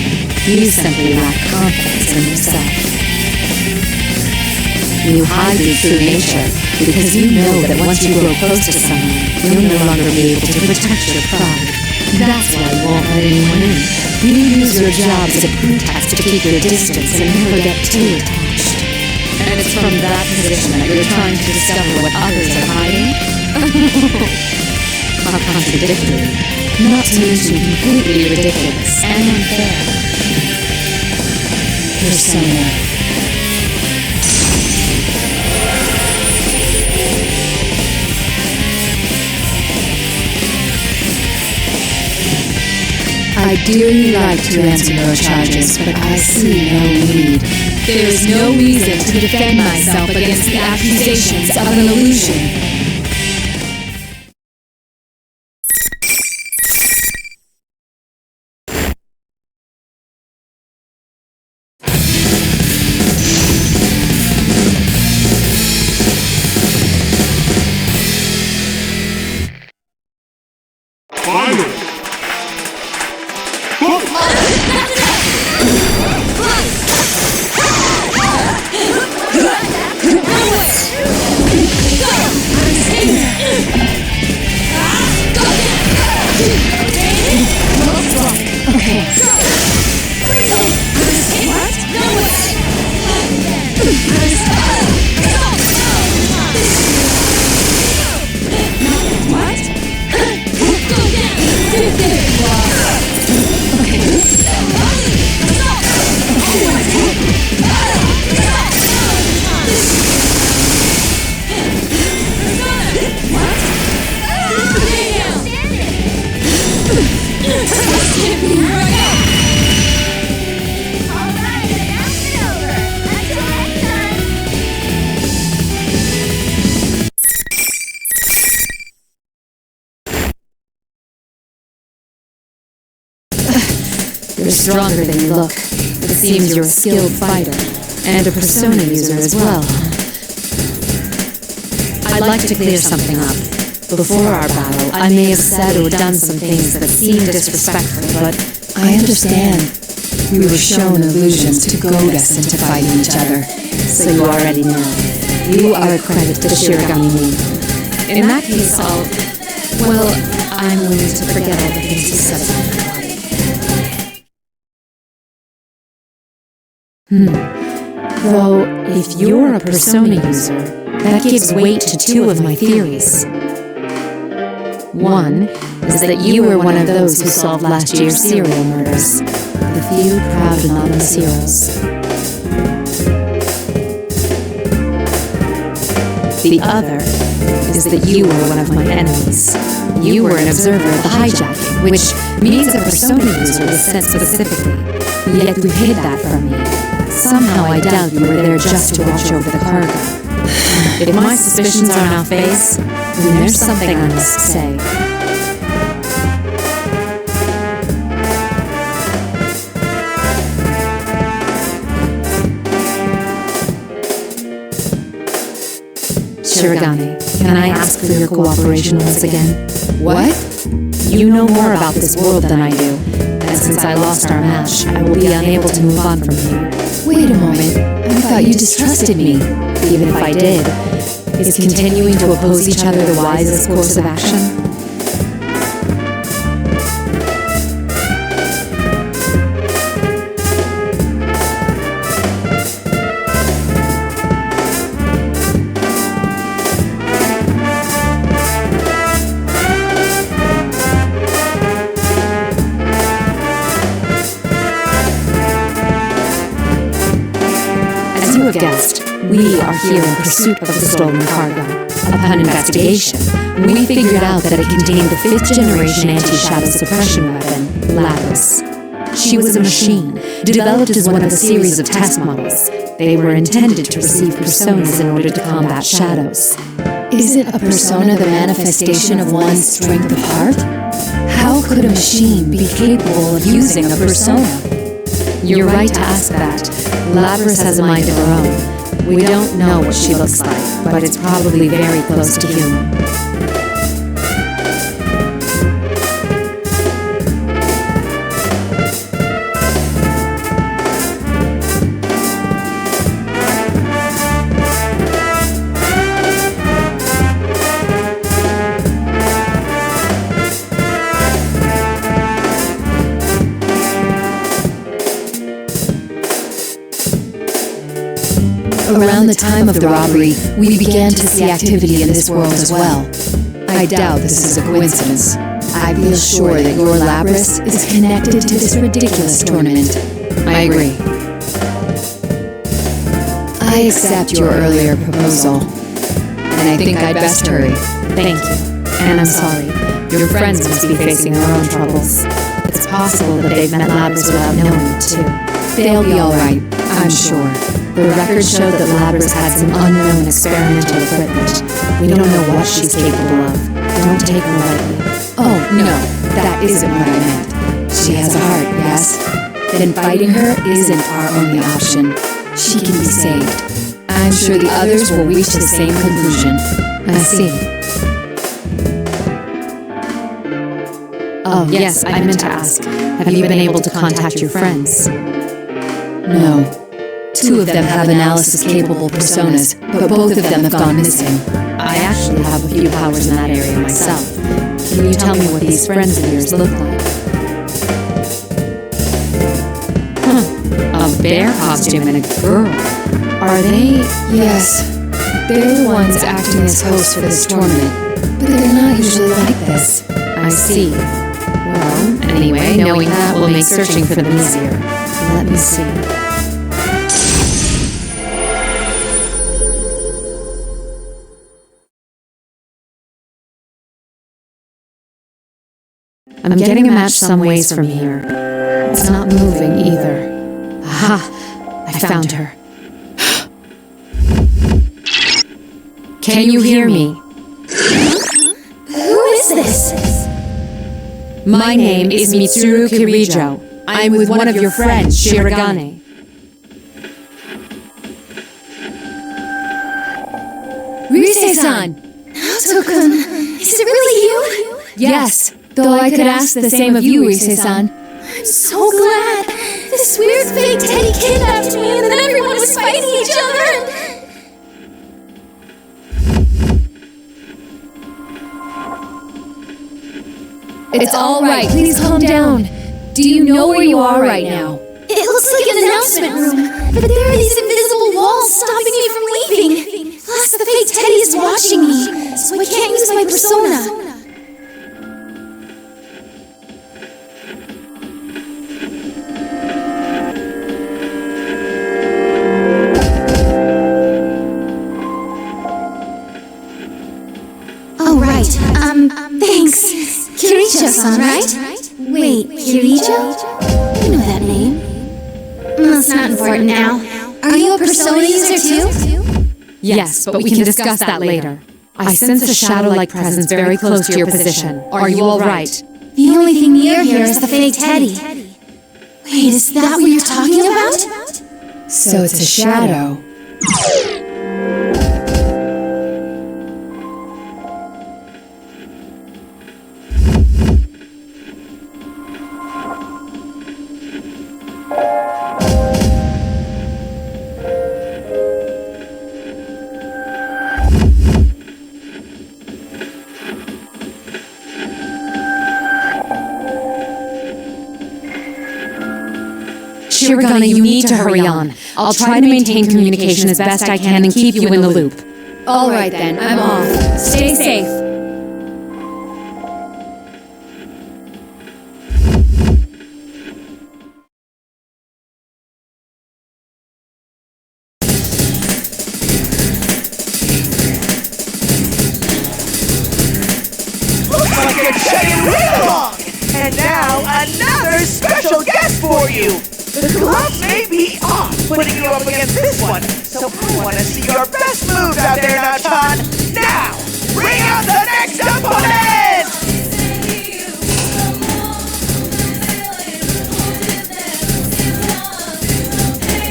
You simply lack confidence in yourself. You hide your true nature because you know that once you grow close to someone, you'll no longer be able to protect your pride. That's why you won't let anyone in. You use your job as a pretext to keep your distance and never get too attached. And it's from that position that you're trying to discover what others are hiding? How contradictory. Not to mention completely ridiculous and unfair. Persona. I'd dearly like to answer your charges, but I see no need. There is no reason to defend myself against the accusations of an illusion. You're stronger than you look. It seems you're a skilled fighter, and a persona user as well. I'd like to clear something up. Before our battle, I may have said or done some things that seemed disrespectful, but I understand. We were shown illusions to goad us into fighting each other. So you already know. You are a credit to Shirogane. In that case, I'm willing to forget all the things you said about me. Though, if you're a persona user, that gives weight to two of my theories. One is that you were one of those who solved last year's serial murders. The few proud anonymous heroes. The other is that you were one of my enemies. You were an observer of the hijacking, which means a persona user is sent specifically. Yet you hid that from me. Somehow I doubt you were there just to watch over the cargo. If my suspicions are not phased, then there's something I must say. Shirogane, can I ask for your cooperation once again? What? You know more about this world than I do, and since I lost our match, I will be unable to move on from here. Wait a moment. I thought you distrusted me. Even if I did, is continuing to oppose each other the wisest course of action? As you have guessed, we are here in pursuit of the stolen cargo. Upon investigation, we figured out that it contained the 5th generation anti-shadow suppression weapon, Lapis. She was a machine, developed as one of a series of test models. They were intended to receive personas in order to combat shadows. Isn't a persona the manifestation of one's strength of heart? How could a machine be capable of using a persona? You're right to ask that. Lapis has a mind of her own. We don't know what she looks like, but it's probably very close to human. Around the time of the robbery, we began to see activity in this world as well. I doubt this is a coincidence. I feel sure that your Lapis is connected to this ridiculous tournament. I agree. I accept your earlier proposal, and I think I'd best hurry. Thank you. And I'm sorry. Your friends must be facing their own troubles. It's possible that they've met Lapis without knowing it, too. They'll be all right, I'm sure. The records show that Lapis had some unknown experimental equipment. We don't know what she's capable of. Don't take her lightly. Oh, no, that isn't what I meant. She has a heart, yes? Then fighting her isn't our only option. She can be saved. I'm sure the others will reach the same conclusion. I see. Oh, yes, I meant to ask. Have you been able to contact your friends? No. 2 of them have analysis-capable personas, but both of them have gone missing. I actually have a few powers in that area myself. Can you tell me what these friends of yours look like? A bear costume and a girl. Are they? Yes. They're the ones acting as hosts for this tournament, but they're not usually like this. I see. Well, anyway, knowing that will make searching for them easier. Let me see. I'm getting a match some ways from here. It's not moving either. Aha! I found her. Can you hear me? Who is this? My name is Mitsuru Kirijo. I'm with one of your friends, Shirogane. Rise-san! Naoto-kun, is it really you? Yes, though I could ask the same of you, Rise-san. I'm so glad. This weird fake Teddy kidnapped me and then everyone was fighting each other. It's all right, please calm down. Do you know where you are right now? It looks like an announcement room. But there are these invisible walls stopping me from leaving. Plus, the fake Teddy is watching me, so I can't use my persona. Oh, right. Thanks. Kirijo-san, right? Wait, Kirijo? I know that name. That's not important now. Are you a persona user too? Yes, but we can discuss that later. I sense a shadow-like presence very close to your position. Are you all right? The only thing near here is the fake Teddy. Wait, is that what you're talking about? So it's a shadow. Shirogane, you need to hurry on. I'll try to maintain communication as best I can and keep you in the loop. All right then, I'm off. Stay safe. Looks like you're chugging right along! And now, another special guest for you! The gloves may be off putting you up against this one, so I want to see your best moves out there, Naoto. Now, bring out the next opponent!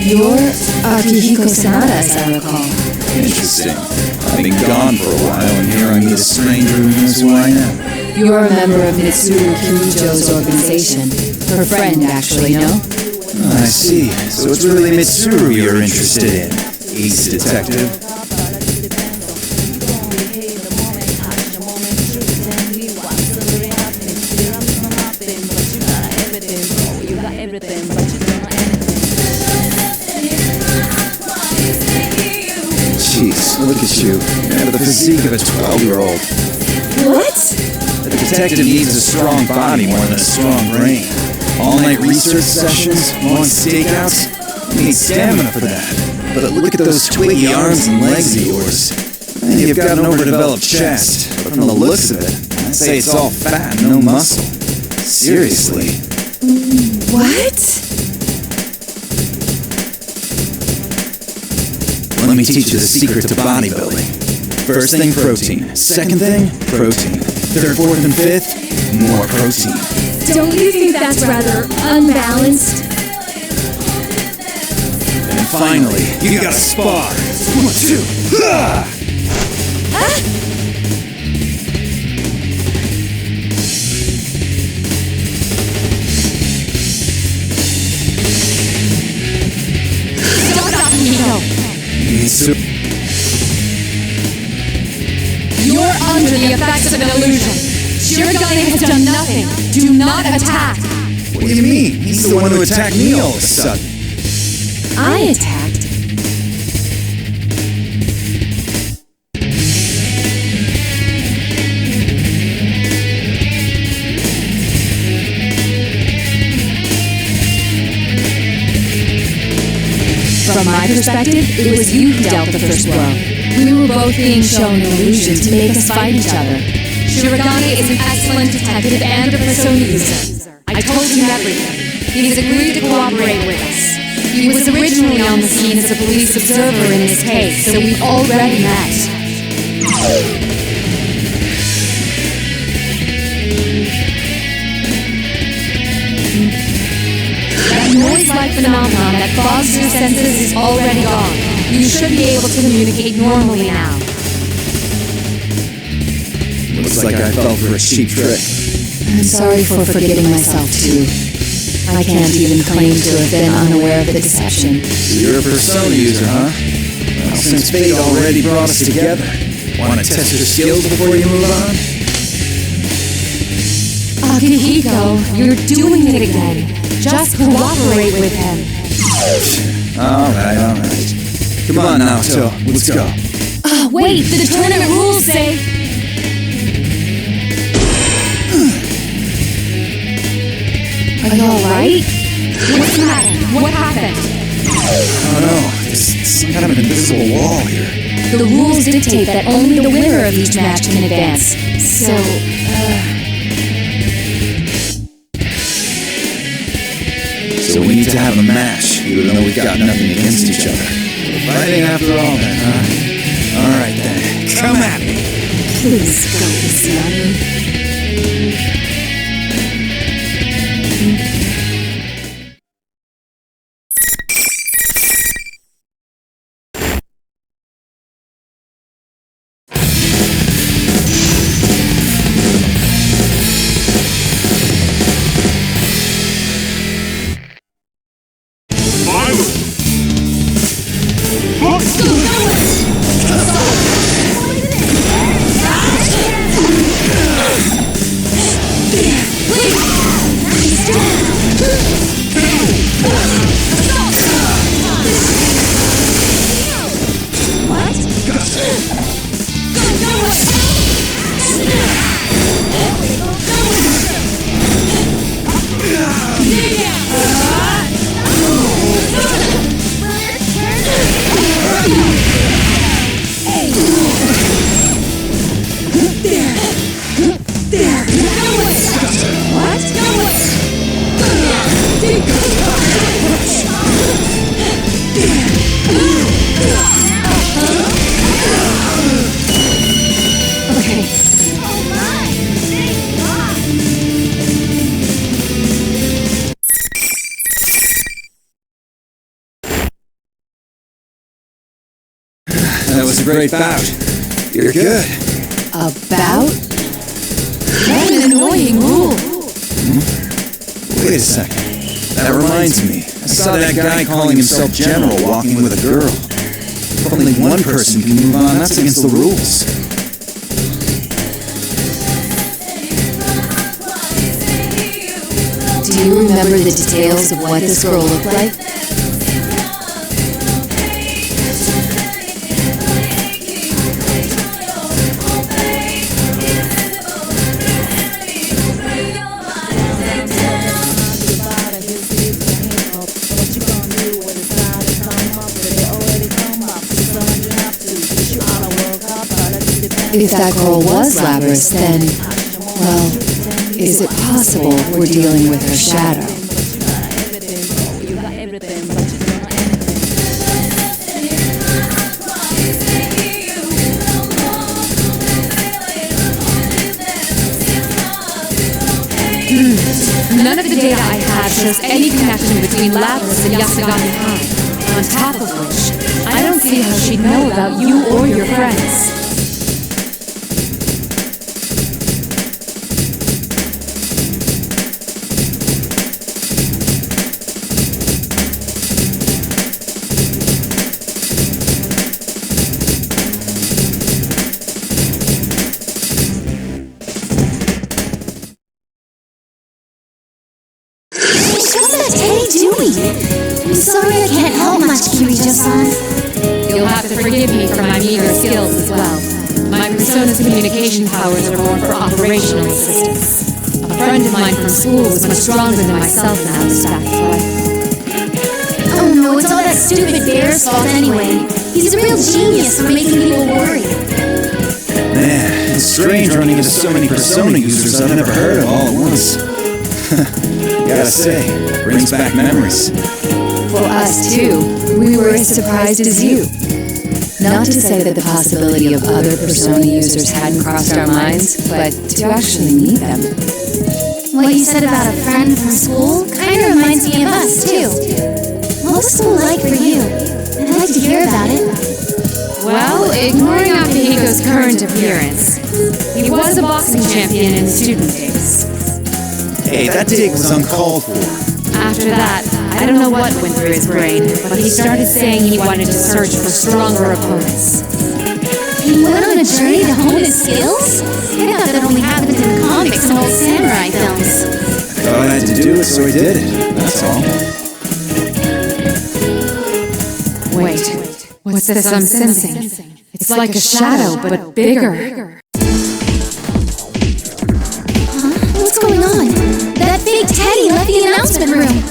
You're Akihiko Sanada, as I recall. Interesting. I've been gone for a while, and here I meet a stranger who knows who I am. You're a member of Mitsuru Kirijo's organization. Her friend, actually, no? I see. So it's really Mitsuru you're interested in. Ace Detective. Jeez, look at you. You have the physique of a 12-year-old. What? The detective needs a strong body more than a strong brain. All-night research sessions, long stakeouts. You need stamina for that. But look at those twiggy arms and legs of yours. And you've got an overdeveloped chest. But from the looks of it, I'd say it's all fat and no muscle. Seriously. What? Let me teach you the secret to bodybuilding. First thing, protein. Second thing, protein. Third, fourth, and fifth, more protein. Don't you think that's rather unbalanced? And finally, you gotta spar. 1, 2, ah! Stop, Akihiko! You're under the effects of an illusion. Shirogane has done nothing. Do not attack. What do you mean? He's the one who attacked me all of a sudden. I attacked. From my perspective, it was you who dealt the first blow. We were both being shown an illusion to make us fight each other. Shirogane is an excellent detective and a persona user. I told him everything. He has agreed to cooperate with us. He was originally on the scene as a police observer in this case, so we've already met. That noise-like phenomenon that fogs your senses is already gone. You should be able to communicate normally now. Looks like I fell for a cheap trick. I'm sorry for forgetting myself, too. I can't even claim to have been unaware of the deception. You're a persona user, huh? Well, since fate already brought us together, want to test your skills before you move on? Akihiko, you're doing it again. Just cooperate with him. Alright. Come on, Naoto, let's go. Wait, the tournament rules say... Are you alright? What's the matter? What happened? I don't know, there's some kind of an invisible wall here. The rules dictate that only the winner of each match can advance. So we need to have a match, even though we've got nothing against each other. We're fighting after all then, huh? Alright then, come at me! Please go easy on me. That was a great bout. You're good. A bout? What an annoying rule. Wait a second. That reminds me. I saw that guy calling himself General walking with a girl. If only one person can move on, that's against the rules. Do you remember the details of what this girl looked like? If that girl was Labras, then, well, is it possible we're dealing with her shadow? None of the data I have shows any connection between Labras and Yasagami High. On top of which, I don't see how she'd know about you or your friends. I'm sorry I can't help much, Kirijo-san. You'll have to forgive me for my meager skills as well. My persona's communication powers are more for operational assistance. A friend of mine from school was much stronger than myself in that respect, but... Oh no, it's all that stupid bear's fault anyway. He's a real genius for making people worry. Man, it's strange running into so many Persona users I've never heard of all at once. Gotta say, brings back memories. For us, too, we were as surprised as you. Not to say that the possibility of other Persona users hadn't crossed our minds, but to actually meet them. What you said about a friend from school kind of reminds me of us, too. What was school like for you? I'd like to hear about it. Well, ignoring Akihiko's current appearance, he was a boxing champion in student days. Hey, that dig was uncalled for. After that, I don't know what went through his brain, but he started saying he wanted to search for stronger opponents. He went on a journey to hone his skills? I thought that only happened in comics and old samurai films. I thought I had to do it, so I did it. That's all. Wait, what's this I'm sensing? It's like a shadow, but bigger. What's going on? That big Teddy left the announcement room.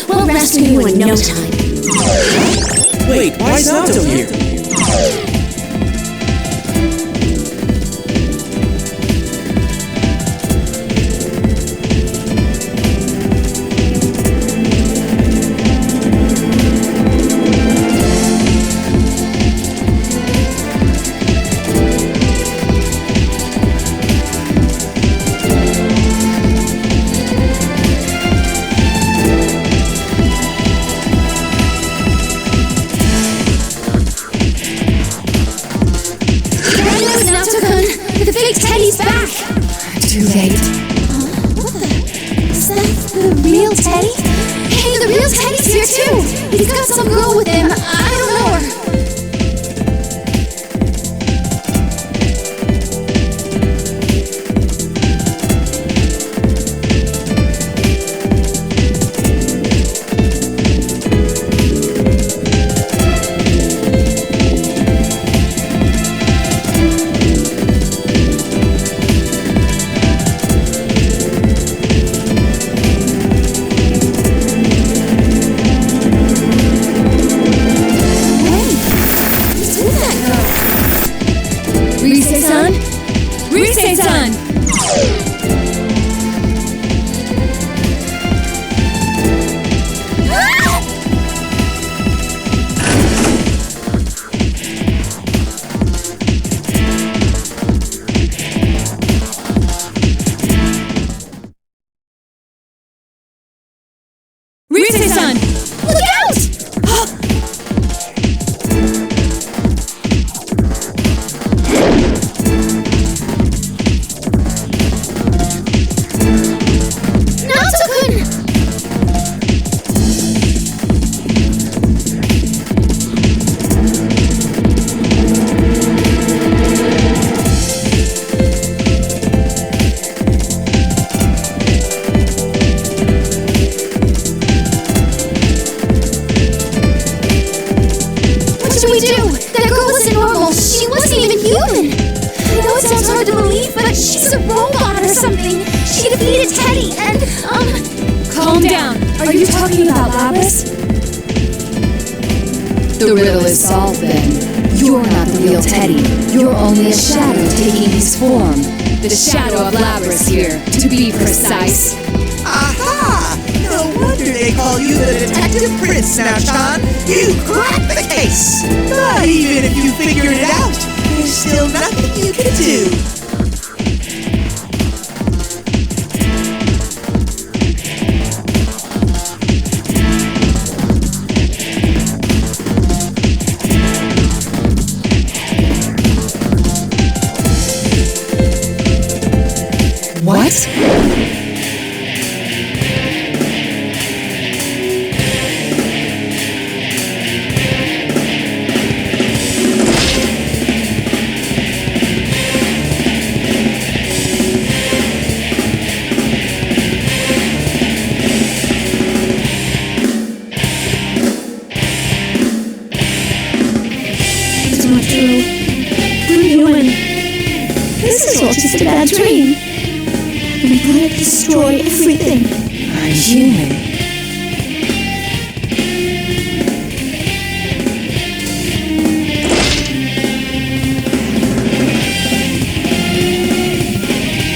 We'll rescue you in no time. Wait, why is Naoto here? Teddy's back! Too late. What the? Is that the real Teddy? Hey, the real Teddy's here too! He's got some girl with him. I don't know her. Rise-san! Look out! Naoto-kun! What should we do? That girl wasn't normal. She wasn't even human. I know it sounds hard to believe, but she's a robot or something. She defeated Teddy and, Calm down. Are you talking about Labras? The riddle is solved then. You're not the real Teddy. You're only a shadow taking his form. The shadow of Labras here, to be precise. Aha! No wonder they call you the Detective Prince, Now-chan. You cracked the case! But even if you figured it out, there's still nothing you can do. What? it's not true. We're human. This is all just a bad dream. I'm gonna destroy everything. I'm human.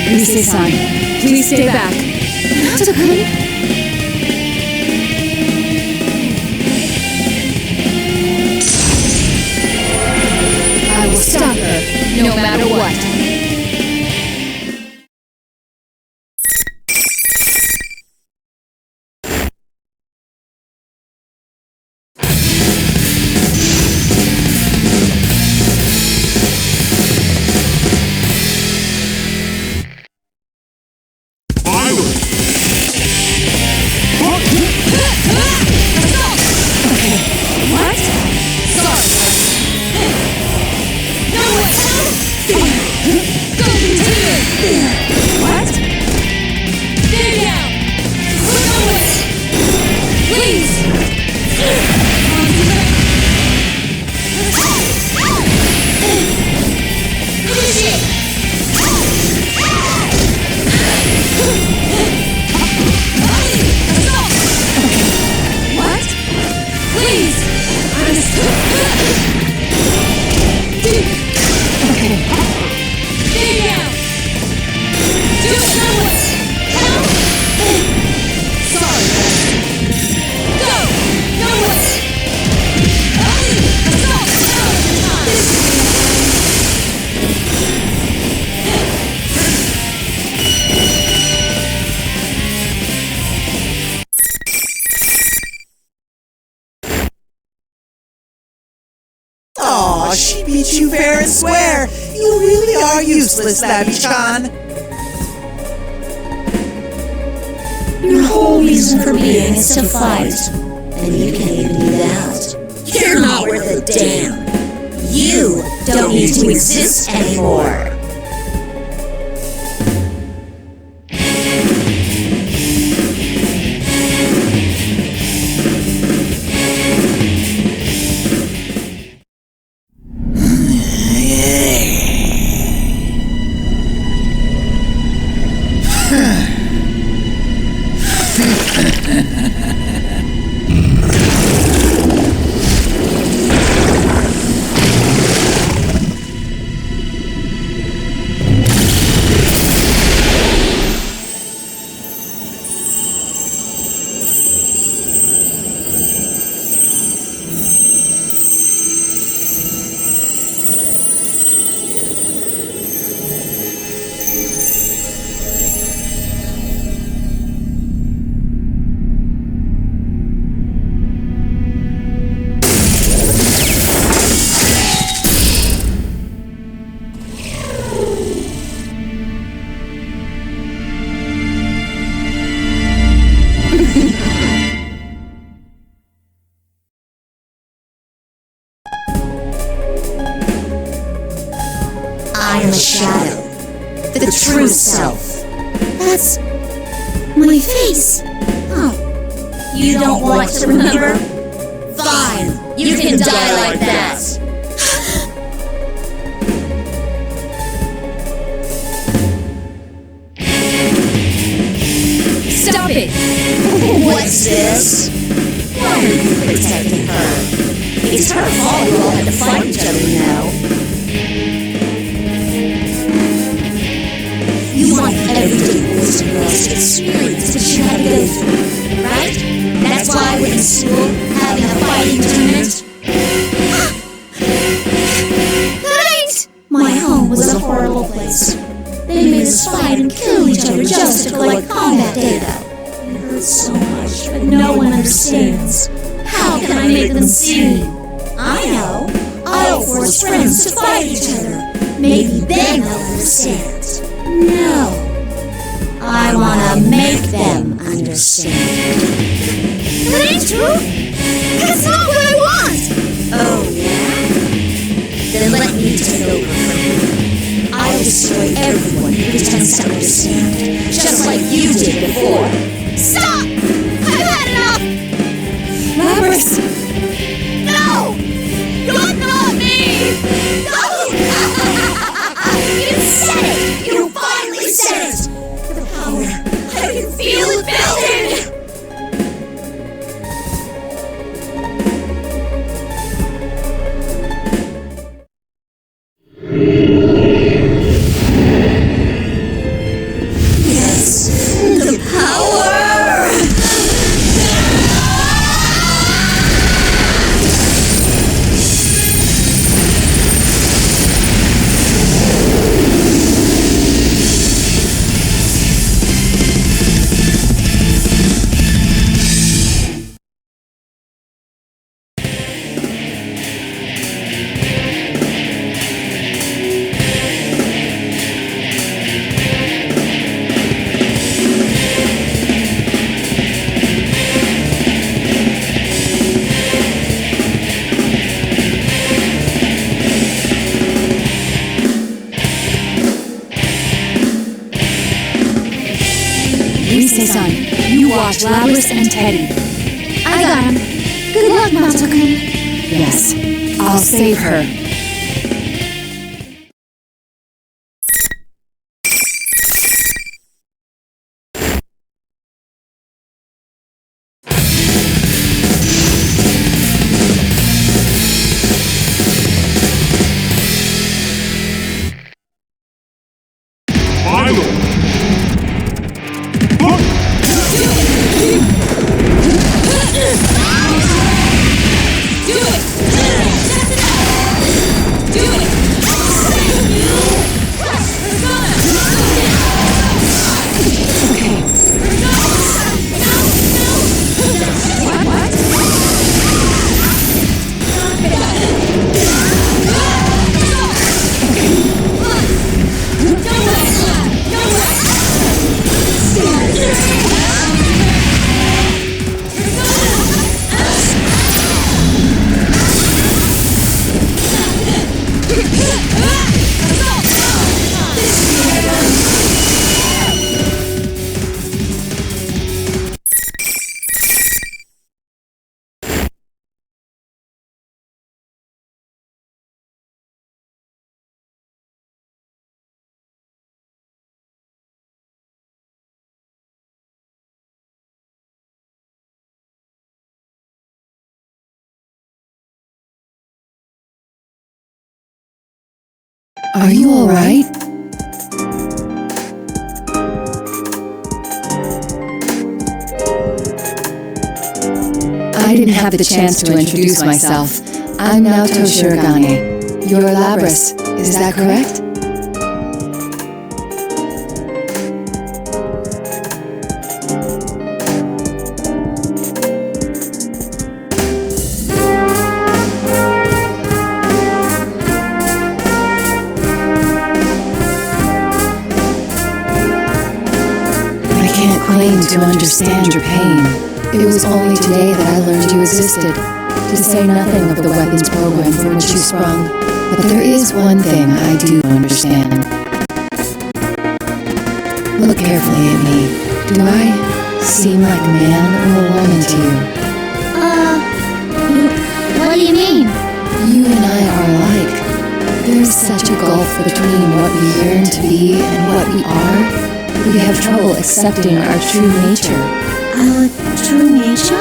Rise-san, please stay back. Naoto-kun? I will stop her, no matter what. Go continue! What? Stay down! Look away! Please! Initiate! Assault! What? Please! Okay. Stay down! Do it my way! Help! Sorry, go! No way! Assault! Aw, she beat you fair and square. You really are useless, Labby-chan. Your whole reason for being is to fight, and you can't even do that. You're not worth a damn. You don't need to exist anymore. I am a shadow. The true self. That's my face. Oh. You don't want to remember? Fine. You can die like that. Stop it! What's this? Why are you protecting her? It's her fault you all had to fight each other, you know. You want everyday boys and girls to experience what you had to go through, right? That's why we're in school having a fighting tournament. Right! My home was a horrible place. They made us fight and kill each other just to collect combat data. It hurts so much, but no one understands. How can I make them see? I know. I'll force friends to fight each other. Maybe then they'll understand. No. I wanna make them understand. That ain't true! That's not what I want! Oh, yeah? Then let me take over from you. I'll destroy everyone who pretends to understand, just like you did before. Stop! I've had enough! Labyrinth! No! You're not me! No! You said it! You finally said it! The power, I can feel it building! Yes, the power! Saison, you watch Labrys and Teddy. I got him. Good luck, Naoto-kun. Yes, I'll save her. Are you alright? I didn't have the chance to introduce myself. I'm Naoto Shirogane. You're Labrys, is that correct? To understand your pain. It was only today that I learned you existed, to say nothing of the weapons program from which you sprung. But there is one thing I do understand. Look carefully at me. Do I seem like a man or a woman to you? What do you mean? You and I are alike. There is such a gulf between what we yearn to be and what we are. We have trouble accepting our true nature. Our true nature?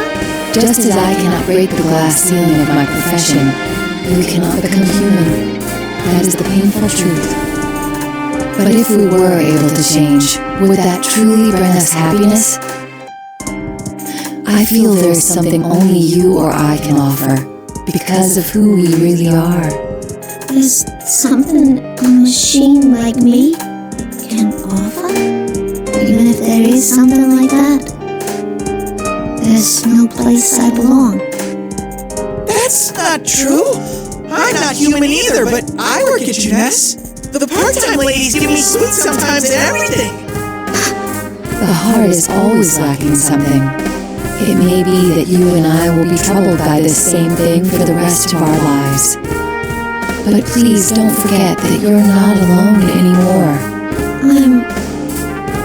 Just as I cannot break the glass ceiling of my profession, you cannot become human. That is the painful truth. But if we were able to change, would that truly bring us happiness? I feel there is something only you or I can offer, because of who we really are. There's something a machine like me can offer? Even if there is something like that, there's no place I belong. That's not true. I'm not human either, but I work at UNES. The part-time ladies give me sweets sometimes and everything. The heart is always lacking something. It may be that you and I will be troubled by this same thing for the rest of our lives. But please don't forget that you're not alone anymore.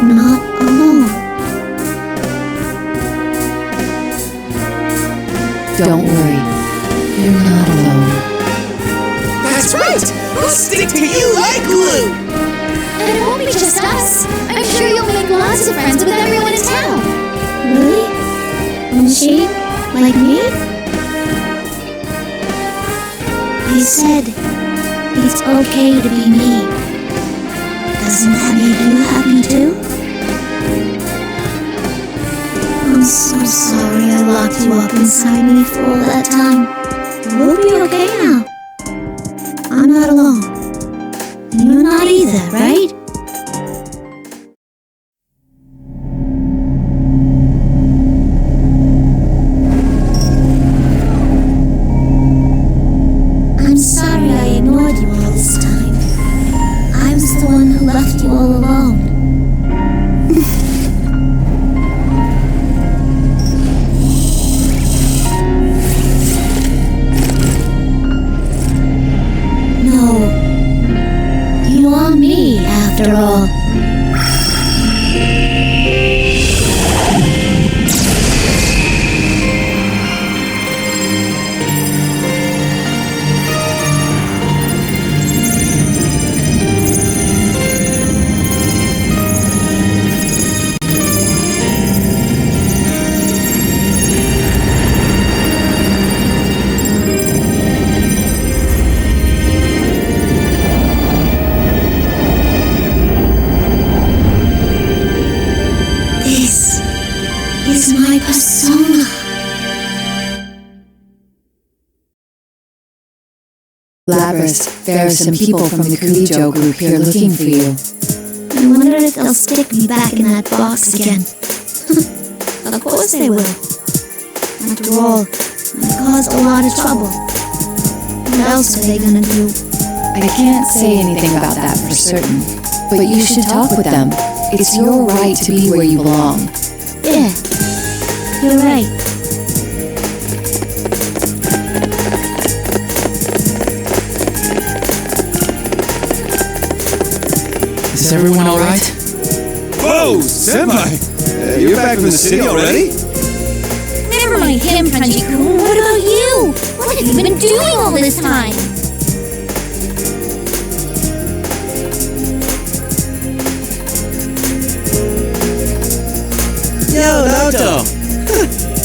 I'm not alone. Don't worry, you're not alone. That's right! We'll stick to you like glue! And it won't be just us. I'm sure you'll make lots of friends with everyone in town. Really? A machine? Like me? They said it's okay to be me. Doesn't that make you happy too? I'm so sorry I locked you up inside me for all that time. We'll be okay now. I'm not alone. And you're not either, right? I'm sorry I ignored you all this time. I was the one who left you all alone. After all. Labras, there are some people from the Killjoy group here looking for you. I wonder if they'll stick me back in that box again. Of course they will. After all, I caused a lot of trouble. What else are they gonna do? I can't say anything about that for certain, but you should talk with them. It's your right to be where you belong. Yeah, you're right. Is everyone alright? Whoa, Senpai! You're back from the city already? Never mind him, Kanji-kun. What about you? What have you been doing all this time? Yo, Naoto!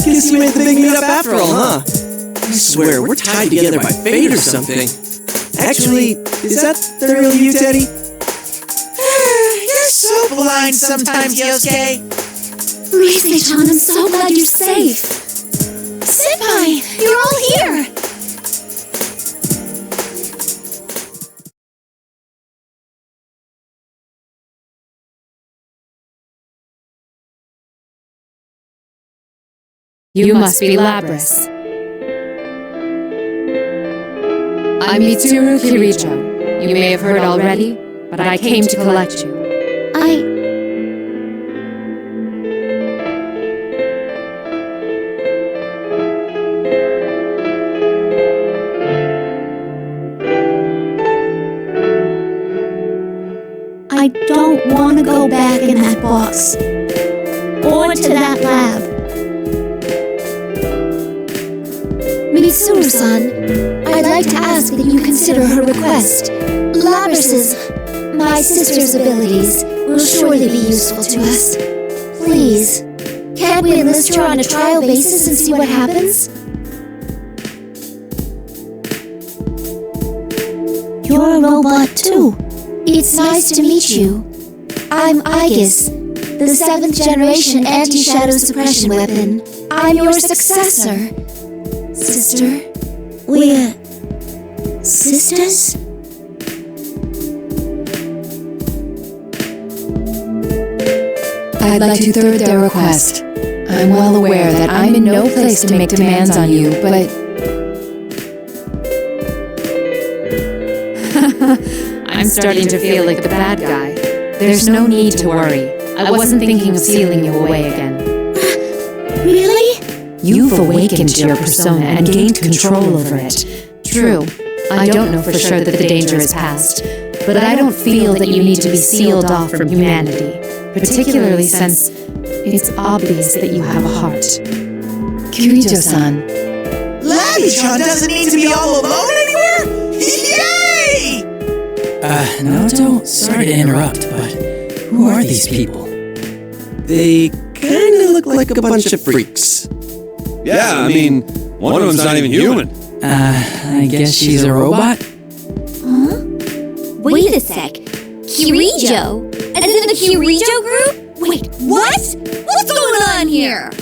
Guess you made the big meetup after all, huh? I swear, we're tied together by fate or something. Actually, is that the real you, Teddy? You're so blind sometimes, Yosuke. Rise-chan, I'm so glad you're safe. Senpai, you're all here! You must be Labras. I'm Mitsuru Kirijo. You may have heard already, but I came to collect you. I don't want to go back in that box. Or to that lab. Mitsuru-san, I'd like to ask that you consider her request. Labras's, my sister's abilities, will surely be useful to us. Please, can't we enlist her on a trial basis and see what happens? You're a robot too. It's nice to meet you. I'm Aegis, the 7th generation anti-shadow suppression weapon. I'm your successor. Sister? We're sisters? I'd like to third their request. I'm well aware that I'm in no place to make demands on you, but... I'm starting to feel like the bad guy. There's no need to worry. I wasn't thinking of sealing you away again. Really? You've awakened to your persona and gained control over it. True, I don't know for sure that the danger is past, but I don't feel that you need to be sealed off from humanity, particularly since it's obvious that you have a heart. Kirijo-san. Labby-chan doesn't need to be all alone anywhere? Yay! Naoto, sorry to interrupt, but who are these people? They kinda look like a bunch of freaks. Yeah, I mean, one of them's not even human. I guess she's a robot? Huh? Wait a sec. Kirijo? As in the Kirijo group? Wait, what? What's going on here?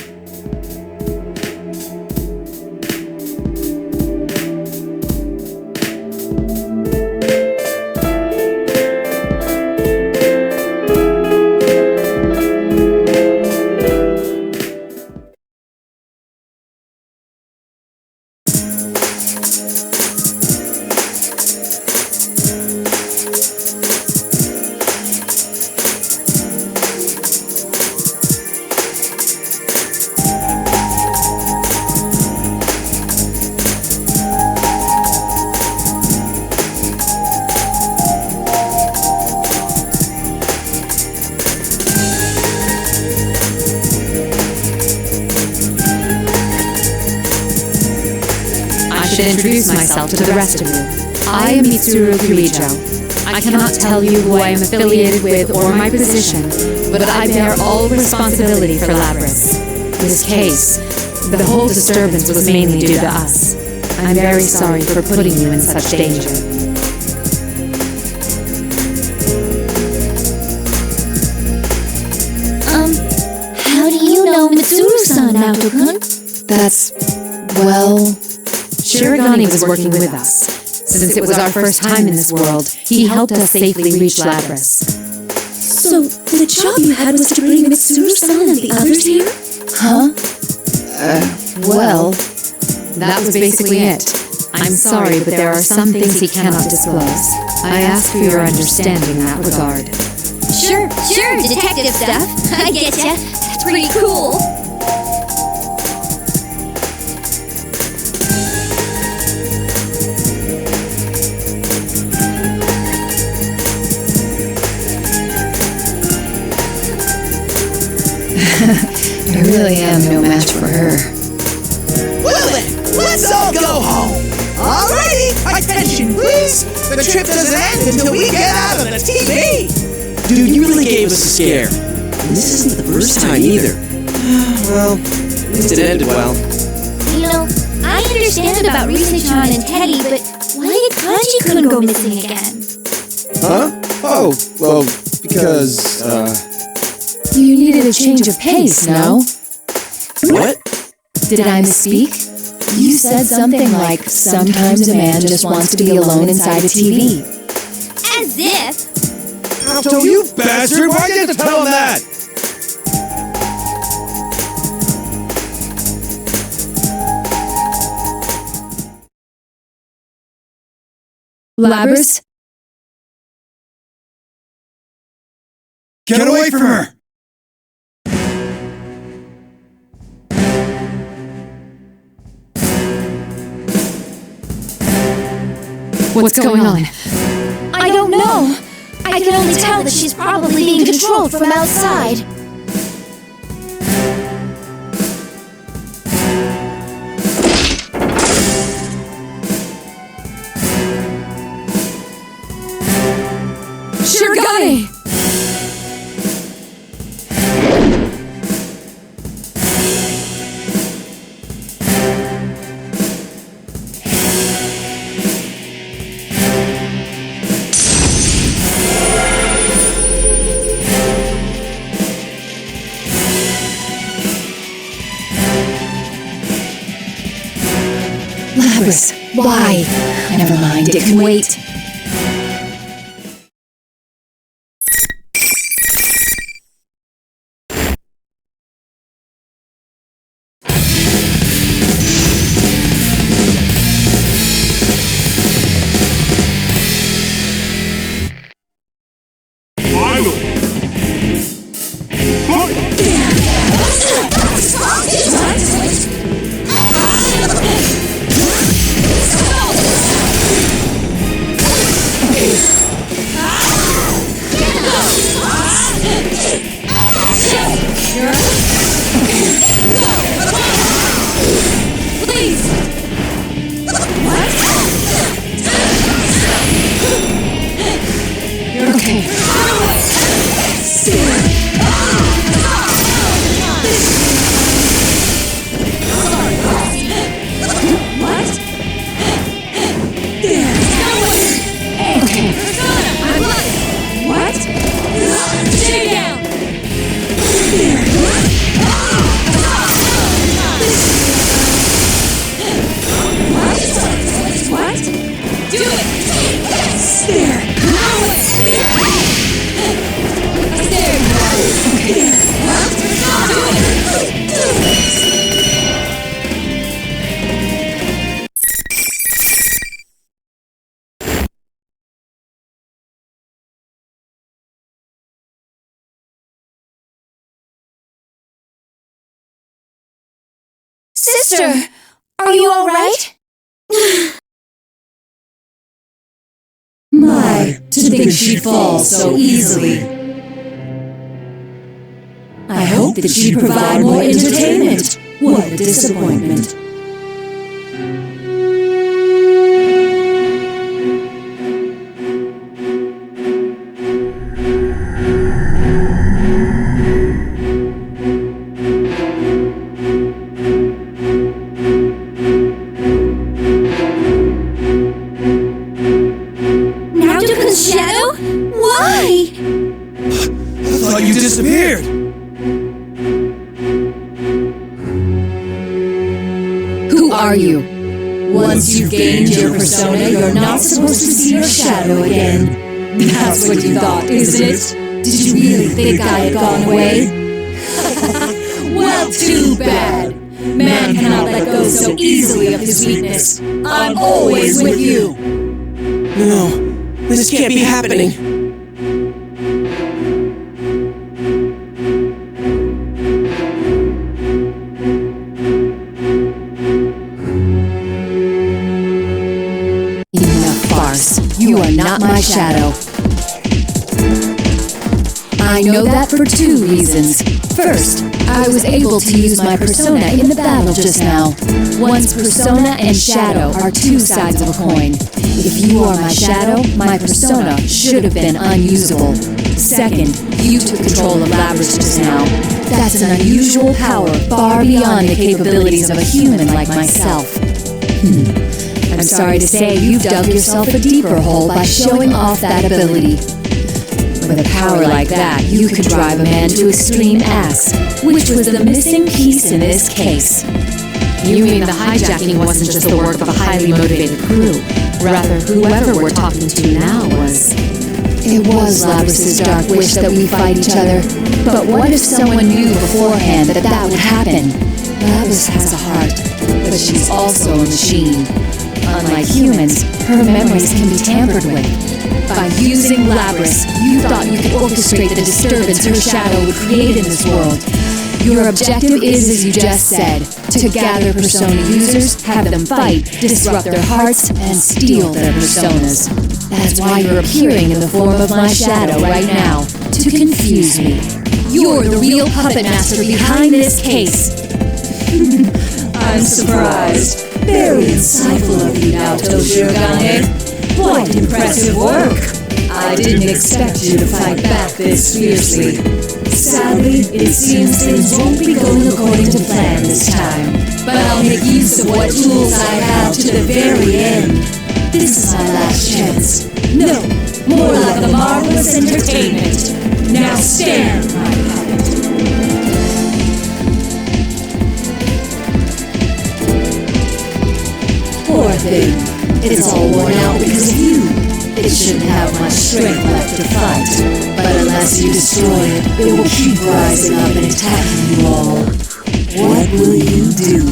I should introduce myself to the rest of you. I am Mitsuru Kirijo. I cannot tell you who I am affiliated with or my position, but I bear all responsibility for Labras. This case, the whole disturbance was mainly due to us. I'm very sorry for putting you in such danger. How do you know Mitsuru-san, Naoto-kun? That's... well... Shirogane was working with us. Since it was our first time in this world, he helped us safely reach Labras. So, the job you had was to bring Mitsuru-san and the others here? Huh? Well... That was basically it. I'm sorry, but there are some things he cannot disclose. I ask for your understanding in that regard. Sure, detective stuff. I getcha. That's pretty cool. I really am no match for her. Well then, let's all go home. Alrighty, attention please. The trip doesn't end until we get out of the TV. Dude, you really gave us a scare. And this isn't the first time either. Well, at least it ended well. You know, I understand about Risa-chan and Teddy, but why did Kanji couldn't go missing again? Huh? Oh, well, because, You needed a change of pace, no? What? Did I misspeak? You said something like, sometimes a man just wants to be alone inside a TV. As if. Naoto, you bastard! Why'd you have to tell him that? Labras? Get away from her! What's going on? I don't know. I can only tell that she's probably being controlled from outside. Shirogane! Labras, why? Never mind, it can wait. Sister, are you all right? My, to think she'd fall so easily. I hope that she'd provide more entertainment. What a disappointment. Disappeared! Who are you? What once you've gained your persona, you're not supposed to see your shadow again. That's what you thought, isn't it? Did you really think I had gone away? Well, too bad. Man cannot let go so easily of his weakness. I'm always with you. No, this can't be happening. Even a farce. You are not my shadow. I know that for two reasons. First, I was able to use my persona in the battle just now. One's persona and shadow are two sides of a coin. If you are my shadow, my persona should have been unusable. Second, you took control of Labrys just now. That's an unusual power far beyond the capabilities of a human like myself. I'm sorry to say you've dug yourself a deeper hole by showing off that ability. With a power like that, you could drive a man to extreme acts, which was the missing piece in this case. You mean the hijacking wasn't just the work of a highly motivated crew? Rather, whoever we're talking to now was... It was Labrys' dark wish that we fight each other. But what if someone knew beforehand that that would happen? Labrys has a heart, but she's also a machine. Unlike humans, her memories can be tampered with. By using Labrys, you thought you could orchestrate the disturbance her shadow would create in this world. Your objective is, as you just said, to gather persona users, have them fight, disrupt their hearts, and steal their personas. That's why you're appearing in the form of my shadow right now, to confuse me. You're the real puppet master behind this case. I'm surprised. Very insightful of you, Naoto Shirogane. Quite impressive work. I didn't expect you to fight back this fiercely. Sadly, it seems things won't be going according to plan this time. But I'll make use of what tools I have to the very end. This is my last chance. No, more like a marvelous entertainment. Now stand, my puppet. Poor thing. It's all worn out because of you. It shouldn't have much strength left to fight. But unless you destroy it, it will keep rising up and attacking you all. What will you do?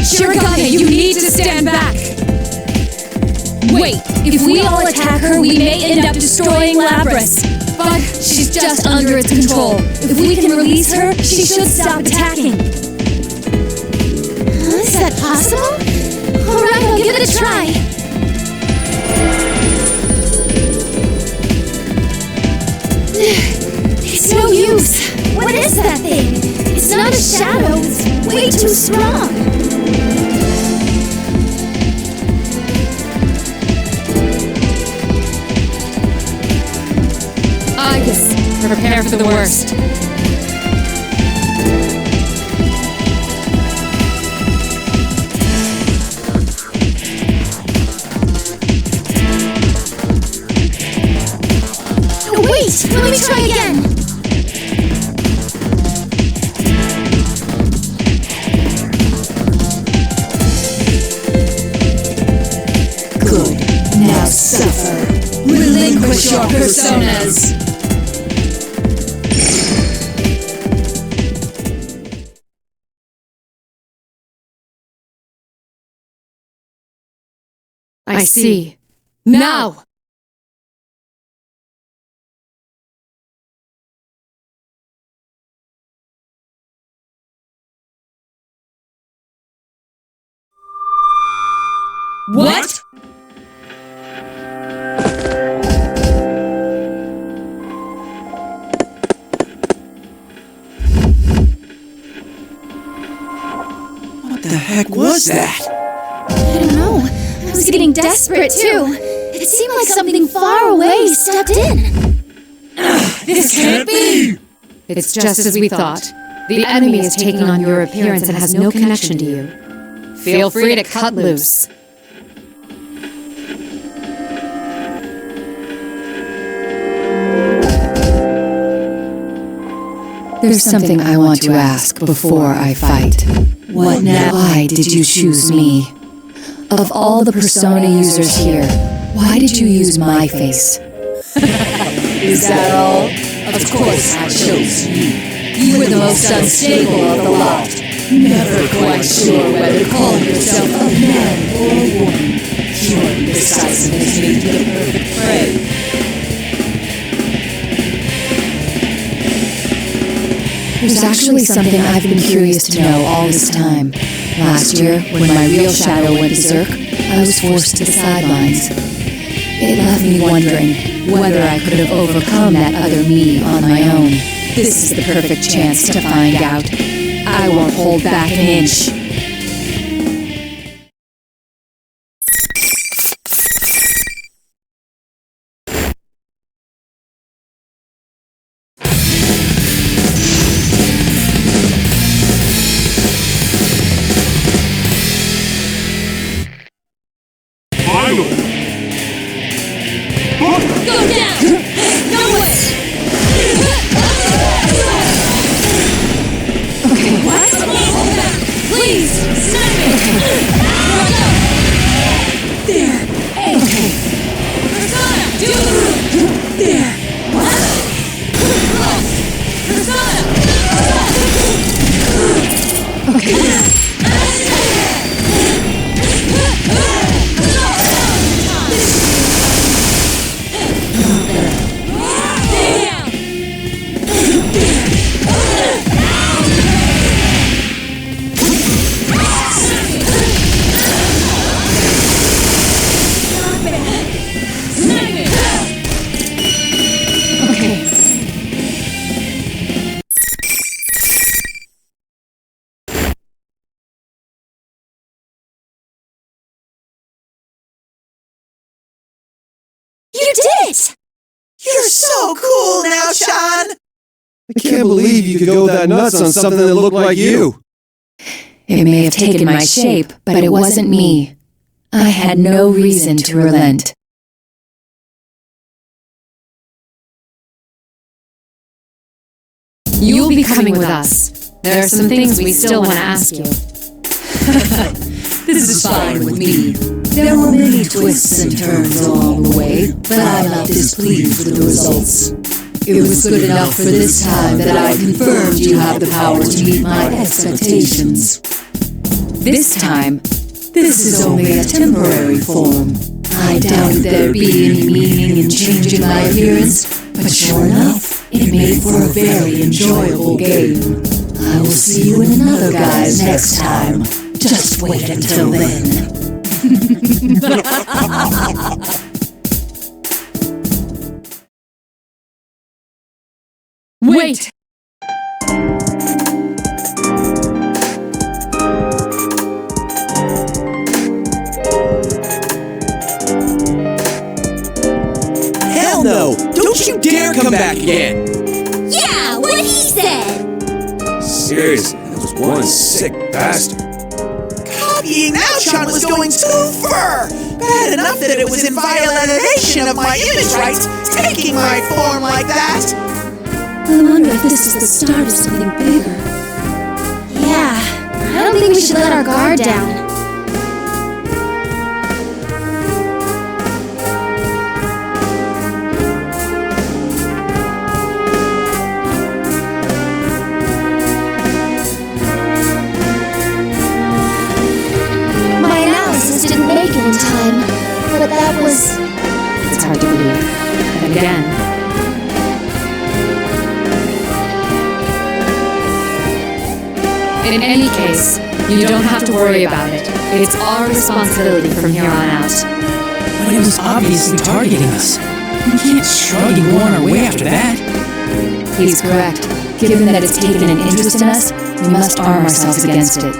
Shirogane, you need to stand back! Wait, if we all attack her, we may end up destroying Labrys. But she's just under its control. If we can release her, she should stop attacking. Is that possible? Alright, I'll give it a try. It's no use. What is that thing? It's not a shadow. It's way too strong. Prepare for the worst. Wait! Let me try again! Good. Now suffer. Relinquish your personas. I see. Now! What? What the heck was that? I don't know. I was getting desperate, too. It seemed like something far away stepped in. This can't be! It's just as we thought. The enemy is taking on your appearance and has no connection to you. Feel free to cut loose. There's something I want to ask before I fight. What now? Why did you choose me? Of all the persona users here, why did you use my face? Is that all? Of course I chose you. You were the most unstable of the lot. Never quite sure whether to call yourself a man or a woman. Your indecisiveness made you the perfect prey. There's actually something I've been curious to know all this time. Last year, when my real shadow went berserk, I was forced to the sidelines. It left me wondering whether I could have overcome that other me on my own. This is the perfect chance to find out. I won't hold back an inch. Go down! No way! Okay, What? Hold back! Please! Snipe me! There! okay. Persona! Do There! What? Persona! You did it! You're so cool now, Sean! I can't believe you could go that nuts on something that looked like you. It may have taken my shape, but it wasn't me. I had no reason to relent. You'll be coming with us. There are some things we still want to ask you. This is fine with me. There were many twists and turns along the way, but I'm not displeased with the results. It was good enough for this time that I confirmed you have the power to meet my expectations. This time, This is only a temporary form. I doubted there'd be any meaning in changing my appearance, but sure enough, it made for a very enjoyable game. I will see you in another guise next time. Just wait until then. Wait! Hell no! Don't you dare come back again! Yeah, what he said! Seriously, that was one sick bastard. Copying Naoto was going too far! Bad enough that it was in violation of my image rights, taking my form like that! I wonder if this is the start of something bigger. Yeah, I don't think we should let our guard down. My analysis didn't make it in time, but that was... It's hard to believe. And again, in any case, you don't have to worry about it. It's our responsibility from here on out. But it was obviously targeting us. We can't shrug and go on our way after that. he's correct. Given that it's taken an interest in us, we must arm ourselves against it.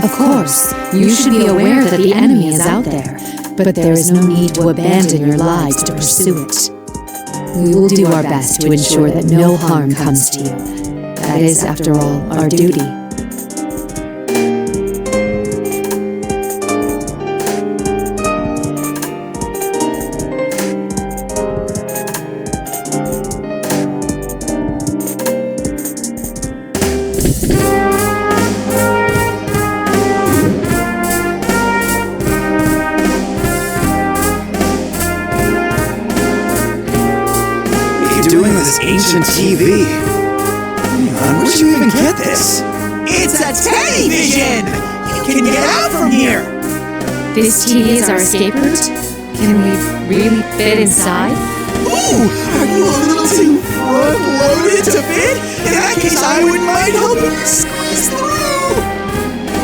Of course, you should be aware that the enemy is out there, but there is no need to abandon your lives to pursue it. We will do our best to ensure that no harm comes to you. That is, after all, our duty. ancient TV. Hang on, where'd you even get this? It's a television! You can get out from here! This TV is our escape route? Can we really fit inside? Ooh, are you a little too front-loaded to fit? In that case, I wouldn't mind helping you squeeze through!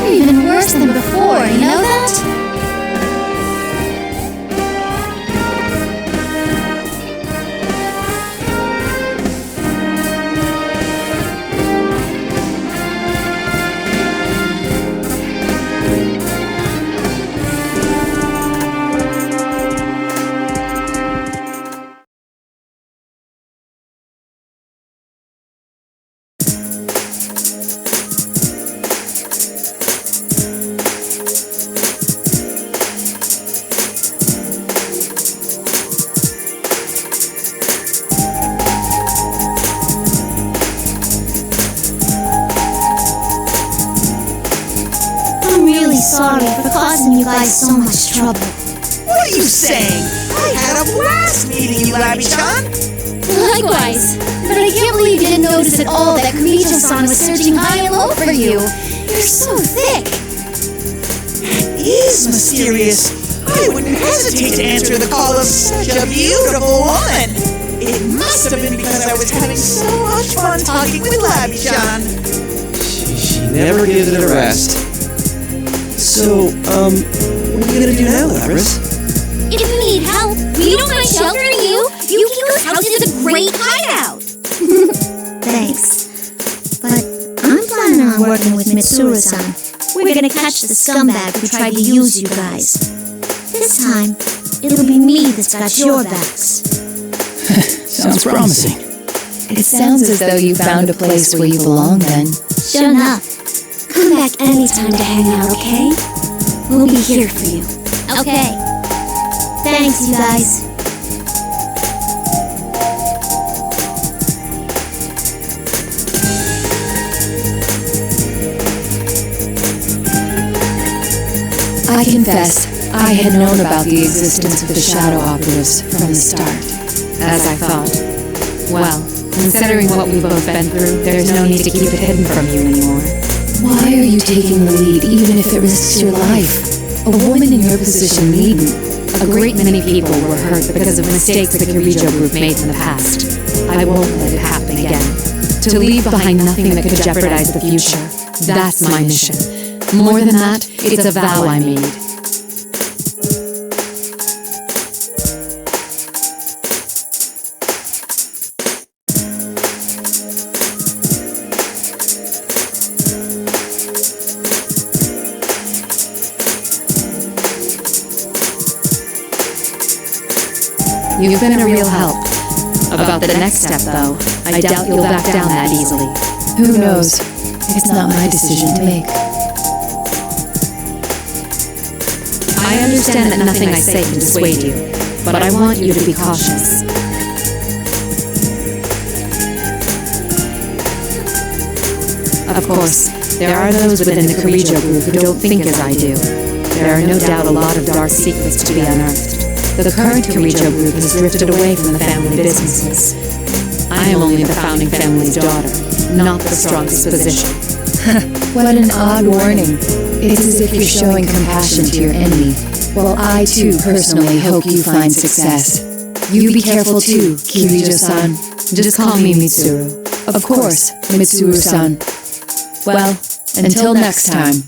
You're even worse than before, you know that? Sorry for causing you guys so much trouble. What are you saying? I had a blast meeting you, Abby-chan. Likewise, but I can't believe you didn't notice at all that Kirijo-san was searching high and low for you. You're so thick. That is mysterious. I wouldn't hesitate to answer the call of such a beautiful woman. It must have been because I was having so much fun talking with Abby-chan. She never gives it a rest. So, what are you gonna do now, Labris? If you need help, we don't mind sheltering you. Yukiko's house is a great hideout. Thanks. But I'm planning on working with Mitsuru-san. We're gonna catch the scumbag who tried to use you guys. This time, it'll be me that's got your backs. Sounds promising. It sounds as though you found a place where you belong then. Sure enough. Come back anytime to hang out, okay? We'll be here for you. Okay. Thanks, you guys. I confess, I had known about the existence of the Shadow Operatives from the start. As I thought. Well, considering what we've both been through, there's no need to keep it hidden from you anymore. Why are you taking the lead, even if it risks your life? A woman in your position needn't. A great many people were hurt because of mistakes the Kirijo group made in the past. I won't let it happen again. To leave behind nothing that could jeopardize the future. That's my mission. More than that, it's a vow I made. You've been a real help. About the next step, though, I doubt you'll back down that easily. Who knows? It's not my decision to make. I understand that nothing I say can dissuade you, but I want you to be cautious. Of course, there are those within the Kirijo group who don't think as I do. There are no doubt a lot of dark secrets to be unearthed. The current Kirijo group has drifted away from the family businesses. I am only the founding family's daughter, not the strongest position. What an odd warning. It's as if you're showing compassion to your enemy. Well, I too personally hope you find success. You be careful too, Kirijo-san. Just call me Mitsuru. Of course, Mitsuru-san. Well, until next time.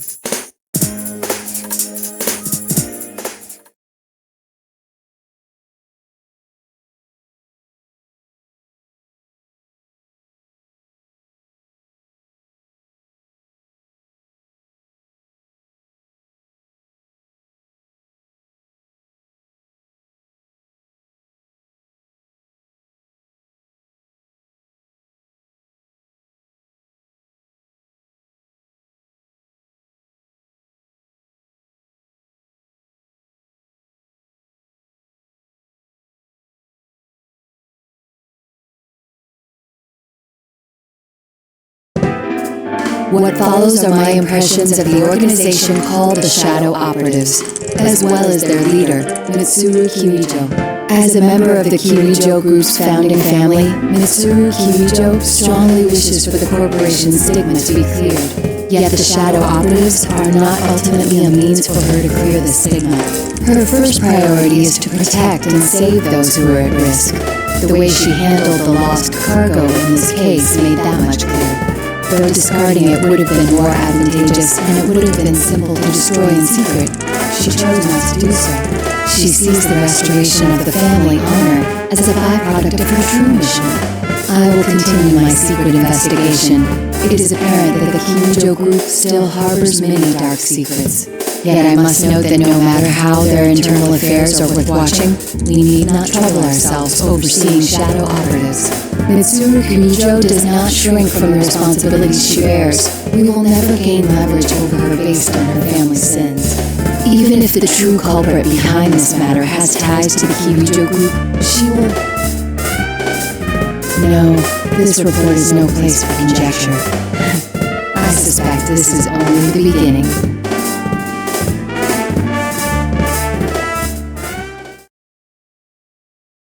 What follows are my impressions of the organization called the Shadow Operatives, as well as their leader, Mitsuru Kirijo. As a member of the Killjoy Group's founding family, Mitsuru Killjoy strongly wishes for the corporation's stigma to be cleared. Yet the Shadow Operatives are not ultimately a means for her to clear the stigma. Her first priority is to protect and save those who are at risk. The way she handled the lost cargo in this case made that much clear. Though discarding it would have been more advantageous and it would have been simple to destroy in secret, she chose not to do so. She sees the restoration of the family honor as a byproduct of her true mission. I will continue my secret investigation. It is apparent that the Killjoy Group still harbors many dark secrets. Yet I must note that no matter how their internal affairs are worth watching, we need not trouble ourselves overseeing Shadow Operatives. Mitsuru Killjoy does not shrink from the responsibilities she bears. We will never gain leverage over her based on her family's sins. Even if the true culprit behind this matter has ties to the Killjoy Group, she will... No, this report is no place for conjecture. I suspect this is only the beginning.